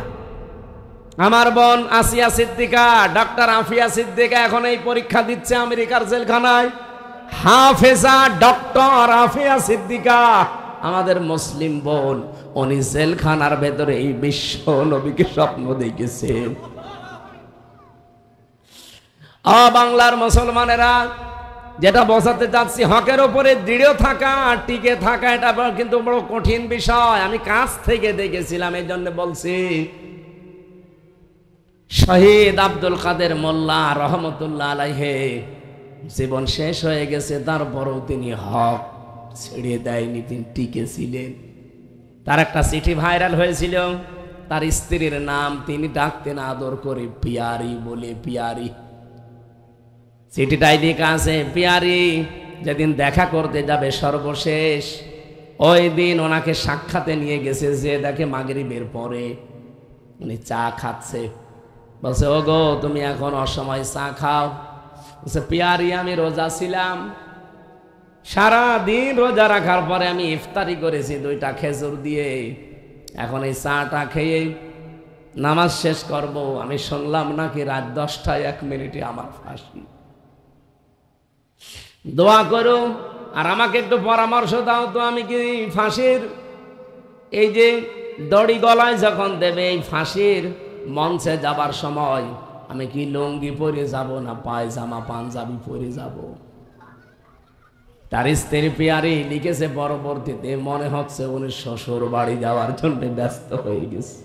আমার বোন আসিয়া সিদ্দিকা, ডক্টর আফিয়া সিদ্দিকা এখন এই পরীক্ষা দিচ্ছে আমেরিকার জেলখানায়। হাফেজা ডক্টর আফিয়া সিদ্দিকা, আমাদের মুসলিম বোন, উনি জেলখানার ভেতরে এই বিশ্ব নবীকে স্বপ্ন দেখেছে। বাংলার মুসলমানেরা, যেটা বোঝাতে চাচ্ছি, হকের উপরে দৃঢ় থাকা, টিকে থাকা, এটা কিন্তু বড় কঠিন বিষয়। আমি কাছ থেকে দেখেছিলাম, এই জন্য বলছি। শহীদ আব্দুল কাদের মোল্লা রহমতুল্লাহ আলাইহি জীবন শেষ হয়ে গেছে, তারপরও তিনি হক ছেড়ে দেয়নি, তিনি টিকে ছিলেন। তার একটা চিঠি ভাইরাল হয়েছিল, তার স্ত্রীর নাম তিনি ডাকতেন আদর করে পিয়ারি বলে, পিয়ারি। চিঠিটাই লেখা আছে, পিয়ারি যেদিন দেখা করতে যাবে সর্বশেষ, ওই দিন ওনাকে সাক্ষাতে নিয়ে গেছে, যে দেখে মাগরিবের পরে উনি চা খাচ্ছে। বলছে ওগো তুমি এখন অসময় চা খাও? বলছে পিয়ারি আমি রোজা ছিলাম, সারা দিন রোজা রাখার পরে আমি ইফতারি করেছি 2টা খেজুর দিয়ে, এখন এই চাটা খেয়ে নামাজ শেষ করব, আমি শুনলাম নাকি রাত 10টায় 1 মিনিটে আমার ফাঁসি। দোয়া করো আর আমাকে একটু পরামর্শ দাও তো, আমি কি ফাঁসির এই যে দড়ি গলায় যখন দেবে, এই ফাঁসির মঞ্চে যাবার সময় আমি কি লুঙ্গি পরে যাব না পায়জামা পাঞ্জাবি পরে যাব? তার স্ত্রী পিয়ারি লিখেছে পরবর্তীতে, মনে হচ্ছে উনি শ্বশুর বাড়ি যাওয়ার জন্য ব্যস্ত হয়ে গেছে।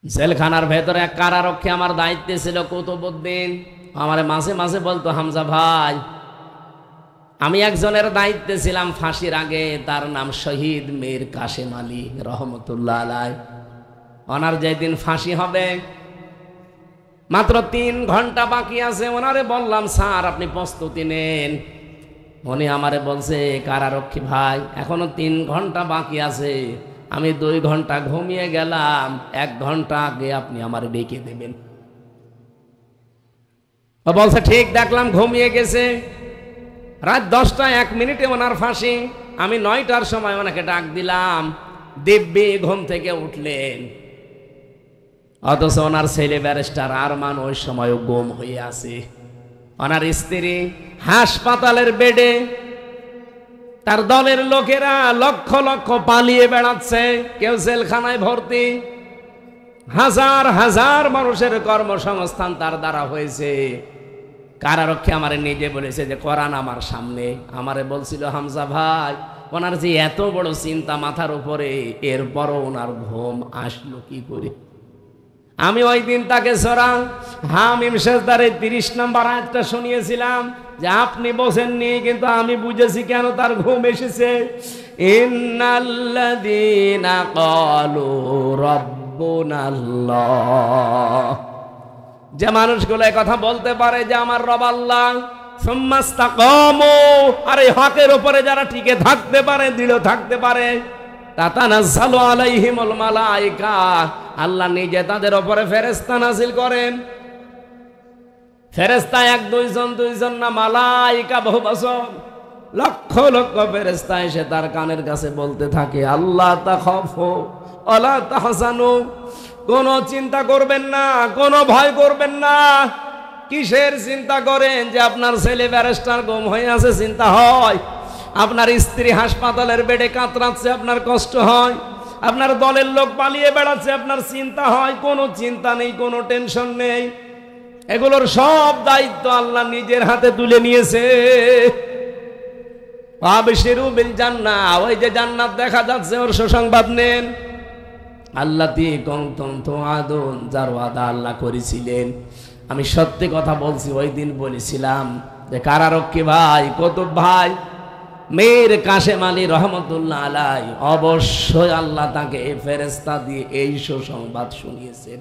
জেলখানার ভেতরে এক কারারক্ষী আমার দায়িত্বে ছিল, কুতুবউদ্দিন। আমার মাঝে মাঝে বলতো, হামজা ভাই, আমি একজনের দায়িত্বে ছিলাম ফাঁসির আগে, তার নাম শহীদ মীর কাশেম আলী রহমতুল্লাহ আলাইহি। ওনার যেদিন ফাঁসি হবে, মাত্র 3 ঘন্টা বাকি আছে, ওনারে বললাম স্যার আপনি প্রস্তুতি নেন। উনি আমারে বলছে, কারারক্ষী ভাই এখনো 3 ঘন্টা বাকি আছে, আমি 2 ঘন্টা ঘুমিয়ে গেলাম, 1 ঘন্টা আগে আপনি আমার ডেকে দেবেন। ও বলছে ঠিক, দেখলাম ঘুমিয়ে গেছে। রাত 10টা 1 মিনিটে ওনার ফাঁসি। আমি 9টার সময় ওনাকে ডাক দিলাম, দিব্যি ঘুম থেকে উঠলেন। অথচ ওনার ছেলে ব্যারিস্টার আরমান ওই সময়ও গুম হয়ে আছে। ওনার স্ত্রী হাসপাতালের বেডে, তার দলের লোকেরা লক্ষ লক্ষ পালিয়ে বেড়াচ্ছে, কেউ জেলখানায় ভর্তি। হাজার হাজার মানুষের কর্মসংস্থান তার দ্বারা হয়েছে। কারারক্ষী আমারে নিজে বলেছে যে কোরআন আমার সামনে, আমারে বলছিল হামজা ভাই ওনার যে এত বড় চিন্তা মাথার উপরে, এরপরও ওনার ঘুম আসলো কি করে? আমি ওই দিন তাকে সূরা হামিম সেজদার 30 নম্বর আয়াতটা শুনিয়েছিলাম, যে আপনি বোঝেননি কিন্তু আমি বুঝেছি কেন তার ঘুম এসেছে। ইন্নাল্লাযীনা ক্বালু রাব্বুনাল্লাহ, যে মানুষগুলো কথা বলতে পারে যে আমার রব আল্লাহ, সুম্মাস্তাকামু, আর এই হকের উপরে যারা টিকে থাকতে পারে, দৃঢ় থাকতে পারে, তাতানাজ্জালু আলাইহিমুল মালায়েকা, আল্লাহ নিজে তাদের উপরে ফেরেশতা নাযিল করেন। ফেরেশতা এক দুইজন দুইজন না, মালায়েকা বহু বছর, লক্ষ লক্ষ ফেরেশতা এসে তার কানের কাছে বলতে থাকে, আল্লাহ তাখাফু ওয়ালা তাহজানু, কোনো চিন্তা করবেন না, কোনো ভয় করবেন না। কিসের চিন্তা করেন? যে আপনার ছেলে ব্যারিস্টার গুম হয়ে আছে, চিন্তা হয়। আপনার স্ত্রী হাসপাতালের বেডে কাতরাচ্ছে, আপনার কষ্ট হয়। আপনার দলের লোক পালিয়ে বেড়াচ্ছে, আপনার চিন্তা হয়। কোনো চিন্তা নেই, কোনো টেনশন নেই। এগুলোর সব দায়িত্ব আল্লাহ নিজের হাতে তুলে নিয়েছে। আবশিরু বিল জান্নাহ, ওই যে জান্নাত দেখা যাচ্ছে, ওর সুসংবাদ নেন। আল্লাতী কুনতুম তুআদুন, যার ওয়াদা আল্লাহ করেছিলেন। আমি সত্যি কথা বলছি, ওই দিন বলেছিলাম যে কারারক্ষী ভাই, কুতুব ভাই মীর কাশেম আলী রহমতুল্লাহ আলাই, অবশ্যই আল্লাহ তাকে এই ফেরেশতা দিয়ে এই সুসংবাদ শুনিয়েছেন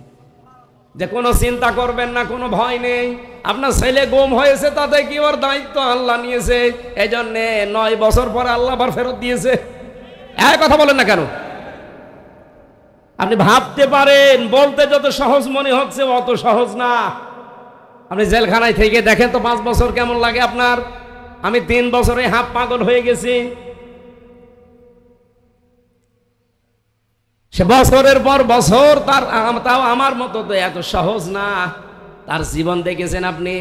যে কোনো চিন্তা করবেন না, কোনো ভয় নেই। আপনার ছেলে গুম হয়েছে, তাতে কি ওর দায়িত্ব আল্লাহ নিয়েছে। এই জন্যে 9 বছর পরে আল্লাহ আবার ফেরত দিয়েছে। এক কথা বলেন না কেন? আপনি ভাবতে পারেন বলতে যত সহজ মনে হচ্ছে, অত সহজ না। আপনি জেলখানায় থেকে দেখেন তো 5 বছর কেমন লাগে আপনার। আমি 3 বছরে হাফ পাগল হয়ে গেছি। সে বছরের পর বছর, তাও আমার মতো তো এত সহজ না। তার জীবন দেখেছেন আপনি।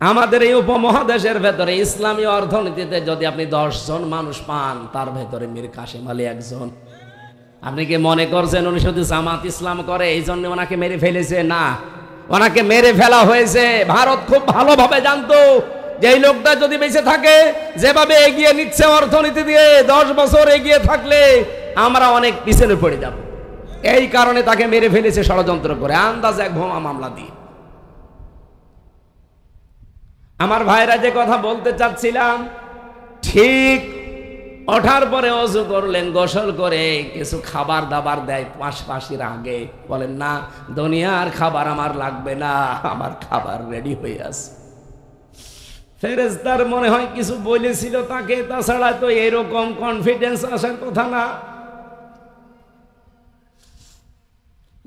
আমাদের এই উপমহাদেশের ভেতরে ইসলামী অর্থনীতিতে যদি আপনি 10 জন মানুষ পান, তার ভেতরে মীর কাশেম আলী একজন। আপনি কি মনে করছেন উনি শুধু জামাত ইসলাম করে এই জন্য ওনাকে মেরে ফেলেছে? না, ওনাকে মেরে ফেলা হয়েছে। ভারত খুব ভালোভাবে জানতো যে এই লোকটা যদি বেঁচে থাকে, যেভাবে এগিয়ে নিচ্ছে অর্থনীতি দিয়ে, 10 বছর এগিয়ে থাকলে আমরা অনেক পিছনে পড়ে যাব। এই কারণে তাকে মেরে ফেলেছে ষড়যন্ত্র করে, আন্দাজ এক বোমা মামলা দিয়ে। আমার ভাইরা যে কথা বলতে চাচ্ছিলাম, ঠিক ওঠার পরে ওযু করলেন, গোসল করে কিছু খাবার দাবার দেয় পাশাপাশির আগে, বলেন না দুনিয়ার খাবার আমার লাগবে না, আমার খাবার রেডি হয়ে আছে। ফেরেশতার মনে হয় কিছু বলেছিল তাকে, তাছাড়া তো এরকম কনফিডেন্স আসার কথা না।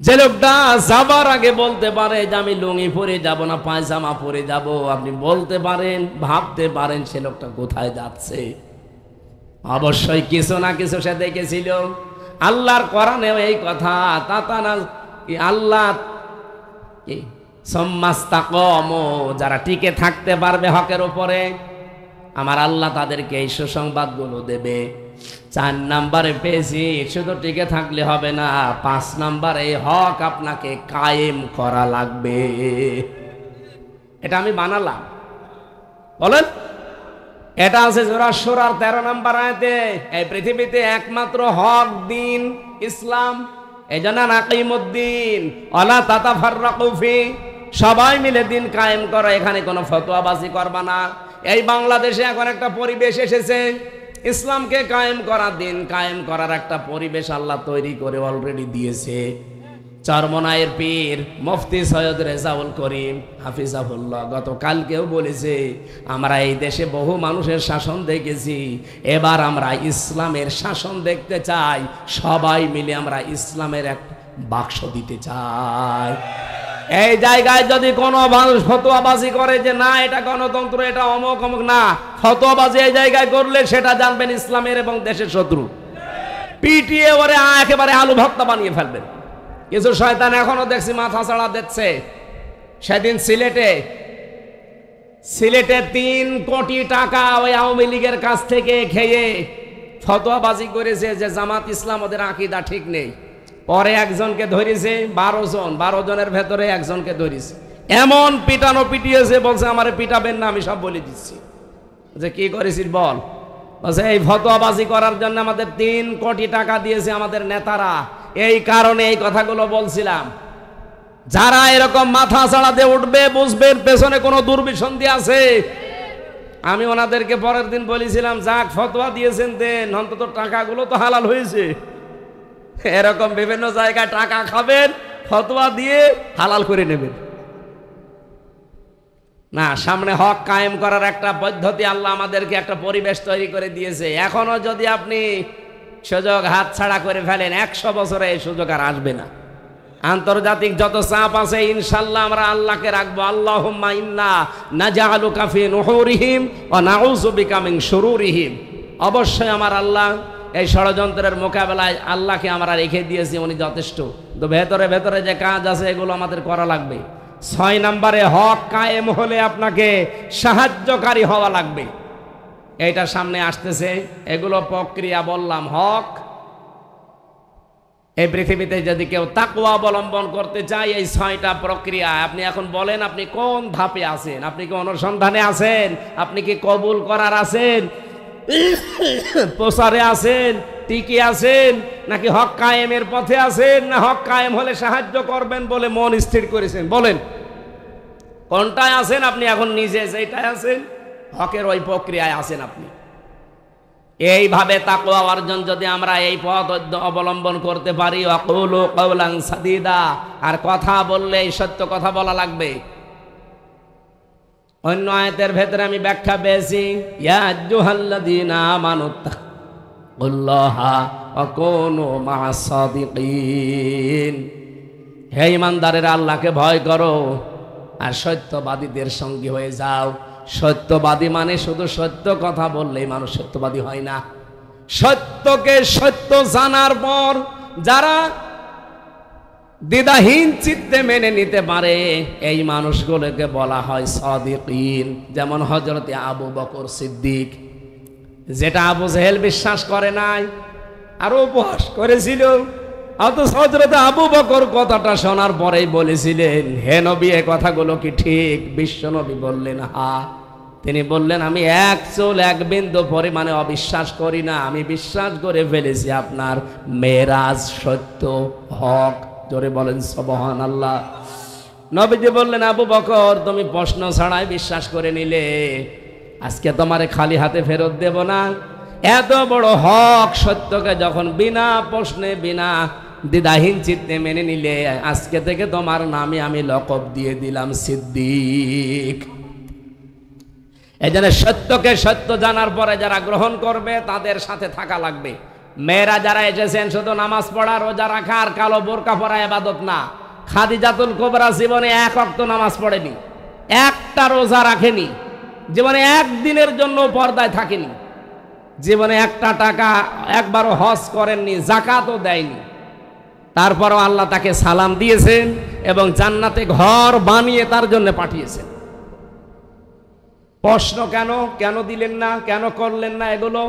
যে লোকটা যাবার আগে বলতে পারে যে আমি লুঙ্গি পরে যাব না, পায়জামা পরে যাব, আপনি বলতে পারেন, ভাবতে পারেন সে লোকটা কোথায় যাচ্ছে। অবশ্যই কিছু না কিছু সে দেখেছিল। আল্লাহর কোরআনেও এই কথা, আল্লাহ কি সুম্মাস্তাকামু, যারা টিকে থাকতে পারবে হকের উপরে, আমার আল্লাহ তাদেরকে এই সুসংবাদগুলো দেবে। 4 নম্বরে পেয়েছি, শুধু টিকে থাকলে হবে না, 5 নম্বরে হক আপনাকে কায়েম করা লাগবে। এটা আমি বানালাম, বলেন। এটা আছে সূরা শুরার 13 নম্বর আয়াতে। এই পৃথিবীতে একমাত্র হক দিন ইসলাম। এই জন্য নাকিমুদ্দিন ওয়ালা তাতাফাররাকু ফি, সবাই মিলে দিন কায়েম করো, এখানে কোনো ফতোয়াবাজি করবা না। এই বাংলাদেশে এখন একটা পরিবেশ এসেছে, ইসলামকে কায়েম করা, দিন কায়েম করার একটা পরিবেশ আল্লাহ তৈরি করে অলরেডি দিয়েছে। চরমনায়ের পীর মুফতি সৈয়দ রেজাউল করিম হাফিজাহুল্লাহ গতকালকেও বলেছে, আমরা এই দেশে বহু মানুষের শাসন দেখেছি, এবার আমরা ইসলামের শাসন দেখতে চাই। সবাই মিলে আমরা ইসলামের এক বাক্স দিতে চাই। এই জায়গায় যদি কোনো মানুষ ফতোয়াবাজি করে যে না এটা গণতন্ত্র, এটা অমুক অমুক, না, ফতোয়াবাজি এই জায়গায় করলে সেটা জানবেন ইসলামের এবং দেশের শত্রু। পিটিয়ে ওরে একেবারে আলু ভর্তা বানিয়ে ফেলবেন। কিছু শয়তান এখনো দেখছি মাথা ছাড়া দিচ্ছে। সেদিন সিলেটে 3 কোটি টাকা ওই আওয়ামী লীগের কাছ থেকে খেয়ে ফতোয়াবাজি করেছে যে জামাত ইসলাম ওদের আকীদা ঠিক নেই। পরে একজনকে ধরেছে, 12 জনের ভেতরে একজনকে ধরেছে। এমন পিটানো পিটিয়েছে, বলছে আমারে পিটাবেন না, আমি সব বলে দিচ্ছি। যে কি করেছিস বল? বলছে এই ফতোয়াবাজি করার জন্য আমাদের 3 কোটি টাকা দিয়েছে আমাদের নেতারা। এই কারণে এই কথাগুলো বলছিলাম। যারা এরকম মাথা ছাড়া দিয়ে উঠবে, বুঝবেন পেছনে কোনো দুর্বিসন্ধি আছে। আমি ওনাদেরকে পরের দিন বলেছিলাম, যাক ফতোয়া দিয়েছেন দেন, অন্তত টাকাগুলো তো হালাল হয়েছে। এরকম বিভিন্ন জায়গায় টাকা খাবেন, ফতোয়া দিয়ে হালাল করে নেবেন। না, সামনে হক কায়েম করার একটা পদ্ধতি আল্লাহ আমাদেরকে একটা পরিবেশ তৈরি করে দিয়েছে। এখনো যদি আপনি সুযোগ হাতছাড়া করে ফেলেন, 100 বছরে এই সুযোগ আর আসবে না। আন্তর্জাতিক যত চাপ আছে ইনশাআল্লাহ আমরা আল্লাহকে রাখবো। আল্লাহুম্মা ইন্না নাজআলুকা ফি নুহুরিহিম ওয়া নাউযু বিকা মিন শুরুরিহিম। অবশ্যই আমার আল্লাহ এই ষড়যন্ত্রের মোকাবেলায় আল্লাহকে আমরা রেখে দিয়েছি, উনি যথেষ্ট। তো ভেতরে ভেতরে যে কাজ আছে এগুলো আমাদের করা লাগবে। 6 নম্বরে হক কায়েম হলে আপনাকে সাহায্যকারী হওয়া লাগবে। এইটা সামনে আসতেছে, এগুলো প্রক্রিয়া বললাম। হক এই পৃথিবীতে যদি কেউ তাকওয়া অবলম্বন করতে চায়, এই 6টা প্রক্রিয়া। আপনি এখন বলেন আপনি কোন ধাপে আছেন? আপনি কি অনুসন্ধানে আছেন? আপনি কি কবুল করার আছেন, প্রচারে আছেন, টিকে আছেন, নাকি হক কায়েমের পথে আছেন, না হক কায়েম হলে সাহায্য করবেন বলে মন স্থির করেছেন? বলেন কোনটায় আছেন আপনি এখন? নিজে যেটায় আছেন হকের ওই প্রক্রিয়ায় আছেন আপনি। এইভাবে তাকওয়া অর্জন যদি আমরা এই পথ অবলম্বন করতে পারি, ওয়াকুলু কাওলান সাদীদা, আর কথা বললে এই সত্য কথা বলা লাগবে। অন্য আয়াতের ভেতরে আমি ব্যাখ্যা পেয়েছি, ইয়া আইয়ুহাল্লাযীনা আমানুত্তাকুল্লাহা ওয়া কুনু মা'আস সাদিকিন। হে ঈমানদারেরা, আল্লাহকে ভয় করো আর সত্যবাদীদের সঙ্গী হয়ে যাও। সত্যবাদী মানে শুধু সত্য কথা বললেই মানুষ সত্যবাদী হয় না। সত্যকে সত্য জানার পর যারা দ্বিধাহীন চিত্তে মেনে নিতে পারে, এই মানুষগুলোকে বলা হয় সাদিকিন। যেমন হযরতে আবু বকর সিদ্দিক, যেটা আবু জেহেল বিশ্বাস করে নাই আর উপহাস করেছিল, অথচ হযরতে আবু বকর কথাটা শোনার পরেই বলেছিলেন, হে নবী এ কথাগুলো কি ঠিক? বিশ্ব নবী বললেন হ্যাঁ। তিনি বললেন, আমি এক চুল এক বিন্দু পরিমাণে অবিশ্বাস করি না, আমি বিশ্বাস করে ফেলেছি আপনার মেরাজ সত্য, হক। জোরে বলেন সুবহানাল্লাহ। নবীজি বললেন, আবু বকর তুমি প্রশ্ন ছাড়াই বিশ্বাস করে নিলে, আজকে তোমারে খালি হাতে ফেরত দেব না। এত বড় হক সত্যকে যখন বিনা প্রশ্নে বিনা দ্বিধাহীন চিত্তে মেনে নিলে, আজকে থেকে তোমার নামে আমি লকব দিয়ে দিলাম সিদ্দিক। এই জন্য সত্যকে সত্য জানার পরে যারা গ্রহণ করবে তাদের সাথে থাকা লাগবে। মেয়েরা যারা এসেছেন শুধু নামাজ পড়া, রোজা রাখা আর কালো বোরকা পরা ইবাদত না। খাদিজাতুল কুবরা জীবনে 1 ওয়াক্ত নামাজ পড়েনি, একটা রোজা রাখেনি, জীবনে একদিনের জন্য পর্দায় থাকেনি, জীবনে 1টা টাকা একবারও হজ করেননি, যাকাতও দেয়নি। তারপরও আল্লাহ তাকে সালাম দিয়েছেন এবং জান্নাতে ঘর বানিয়ে তার জন্য পাঠিয়েছেন। প্রশ্ন কেন দিলেন না, কেন করলেন না এগুলো?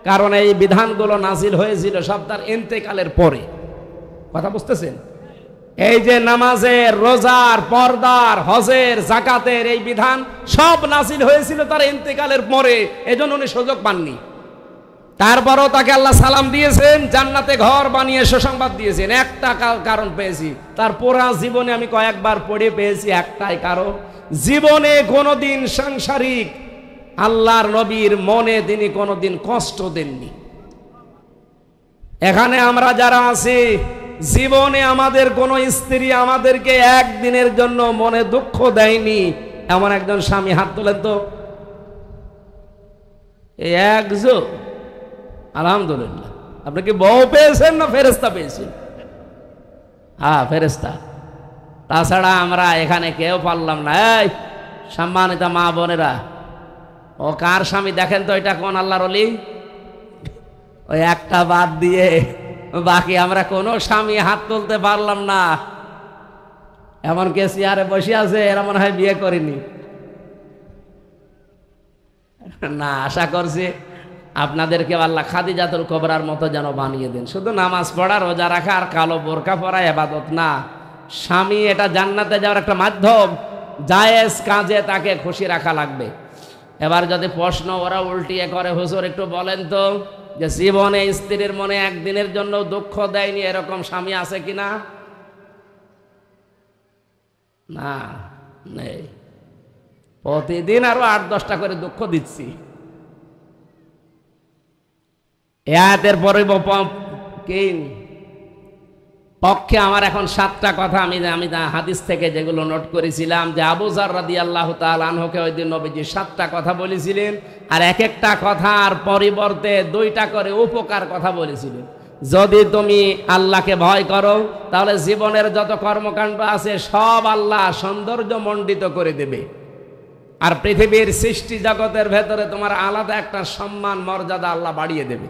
কারণ এই বিধানগুলো নাজিল হয়েছিল সব তার ইন্তেকালের পরে। কথা বুঝতেছেন? এই যে নামাজের, রোজার, পর্দার, হজের, যাকাতের এই বিধান সব নাজিল হয়েছিল তার ইন্তেকালের পরে, এজন্য উনি সুযোগ পাননি। তারপরও তাকে আল্লাহ সালাম দিয়েছেন, জান্নাতে ঘর বানিয়ে সুসংবাদ দিয়েছেন। একটা কারণ পেয়েছি, তার পুরা জীবনে আমি কয়েকবার পড়ে পেয়েছি একটাই কারণ, জীবনে কোনোদিন সাংসারিক আল্লাহর নবীর মনে তিনি কোনোদিন কষ্ট দেননি। এখানে আমরা যারা আছি, জীবনে আমাদের কোনো স্ত্রী আমাদেরকে একদিনের জন্য মনে দুঃখ দেয়নি এমন একজন স্বামী হাত তোলেন তো। একজন, আলহামদুলিল্লাহ। আপনি কি বউ পেয়েছেন না ফেরেশতা পেয়েছেন? হ্যাঁ, ফেরেশতা। তাছাড়া আমরা এখানে কেউ পারলাম না। এই সম্মানিত মা বোনেরা, ও কার স্বামী দেখেন তো, এটা কোন আল্লাহর ওলি? ওই একটা বাদ দিয়ে বাকি আমরা কোনো স্বামী হাত তুলতে পারলাম না। এমন কে চেয়ারে বসে আছে এরা মনে হয় বিয়ে করেনি। না, আশা করছি আপনাদেরকে আল্লাহ খাদিজাতুল কুবরার মতো যেন বানিয়ে দেন। শুধু নামাজ পড়া, রোজা রাখা আর কালো বোরকা পরা ইবাদত না। স্বামী এটা জান্নাতে যাওয়ার একটা মাধ্যম, জায়েজ কাজে তাকে খুশি রাখা লাগবে। এবার যদি প্রশ্ন ওরা উল্টিয়ে করে, হুজুর একটু বলেন তো যে জীবনে স্ত্রীর মনে একদিনের জন্য দুঃখ দেয়নি এরকম স্বামী আছে কিনা? না, নেই। প্রতিদিন আরো 8-10টা করে দুঃখ দিচ্ছি। এর পরে পক্ষে আমার এখন 7টা কথা আমি হাদিস থেকে যেগুলো নোট করেছিলাম, যে আবু যর রাদিয়াল্লাহু তাআলা আনহুকে ওই দিন নবীজি 7টা কথা বলেছিলেন, আর এক একটা কথার পরিবর্তে 2টা করে উপকার কথা বলেছিলেন। যদি তুমি আল্লাহকে ভয় করো তাহলে জীবনের যত কর্মকাণ্ড আছে সব আল্লাহ সৌন্দর্য মণ্ডিত করে দেবে, আর পৃথিবীর সৃষ্টি জগতের ভেতরে তোমার আলাদা একটা সম্মান মর্যাদা আল্লাহ বাড়িয়ে দেবে।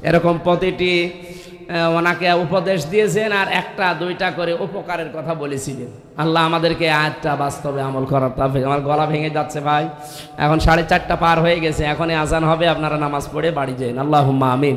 এরকম প্রতিটি ওনাকে উপদেশ দিয়েছেন, আর 1-2টা করে উপকারের কথা বলেছিলেন। আল্লাহ আমাদেরকে আয়াতটা বাস্তবে আমল করার তৌফিক। আমার গলা ভেঙে যাচ্ছে ভাই, এখন 4:30 পার হয়ে গেছে, এখনই আজান হবে, আপনারা নামাজ পড়ে বাড়ি যান। আল্লাহুম্মা আমিন।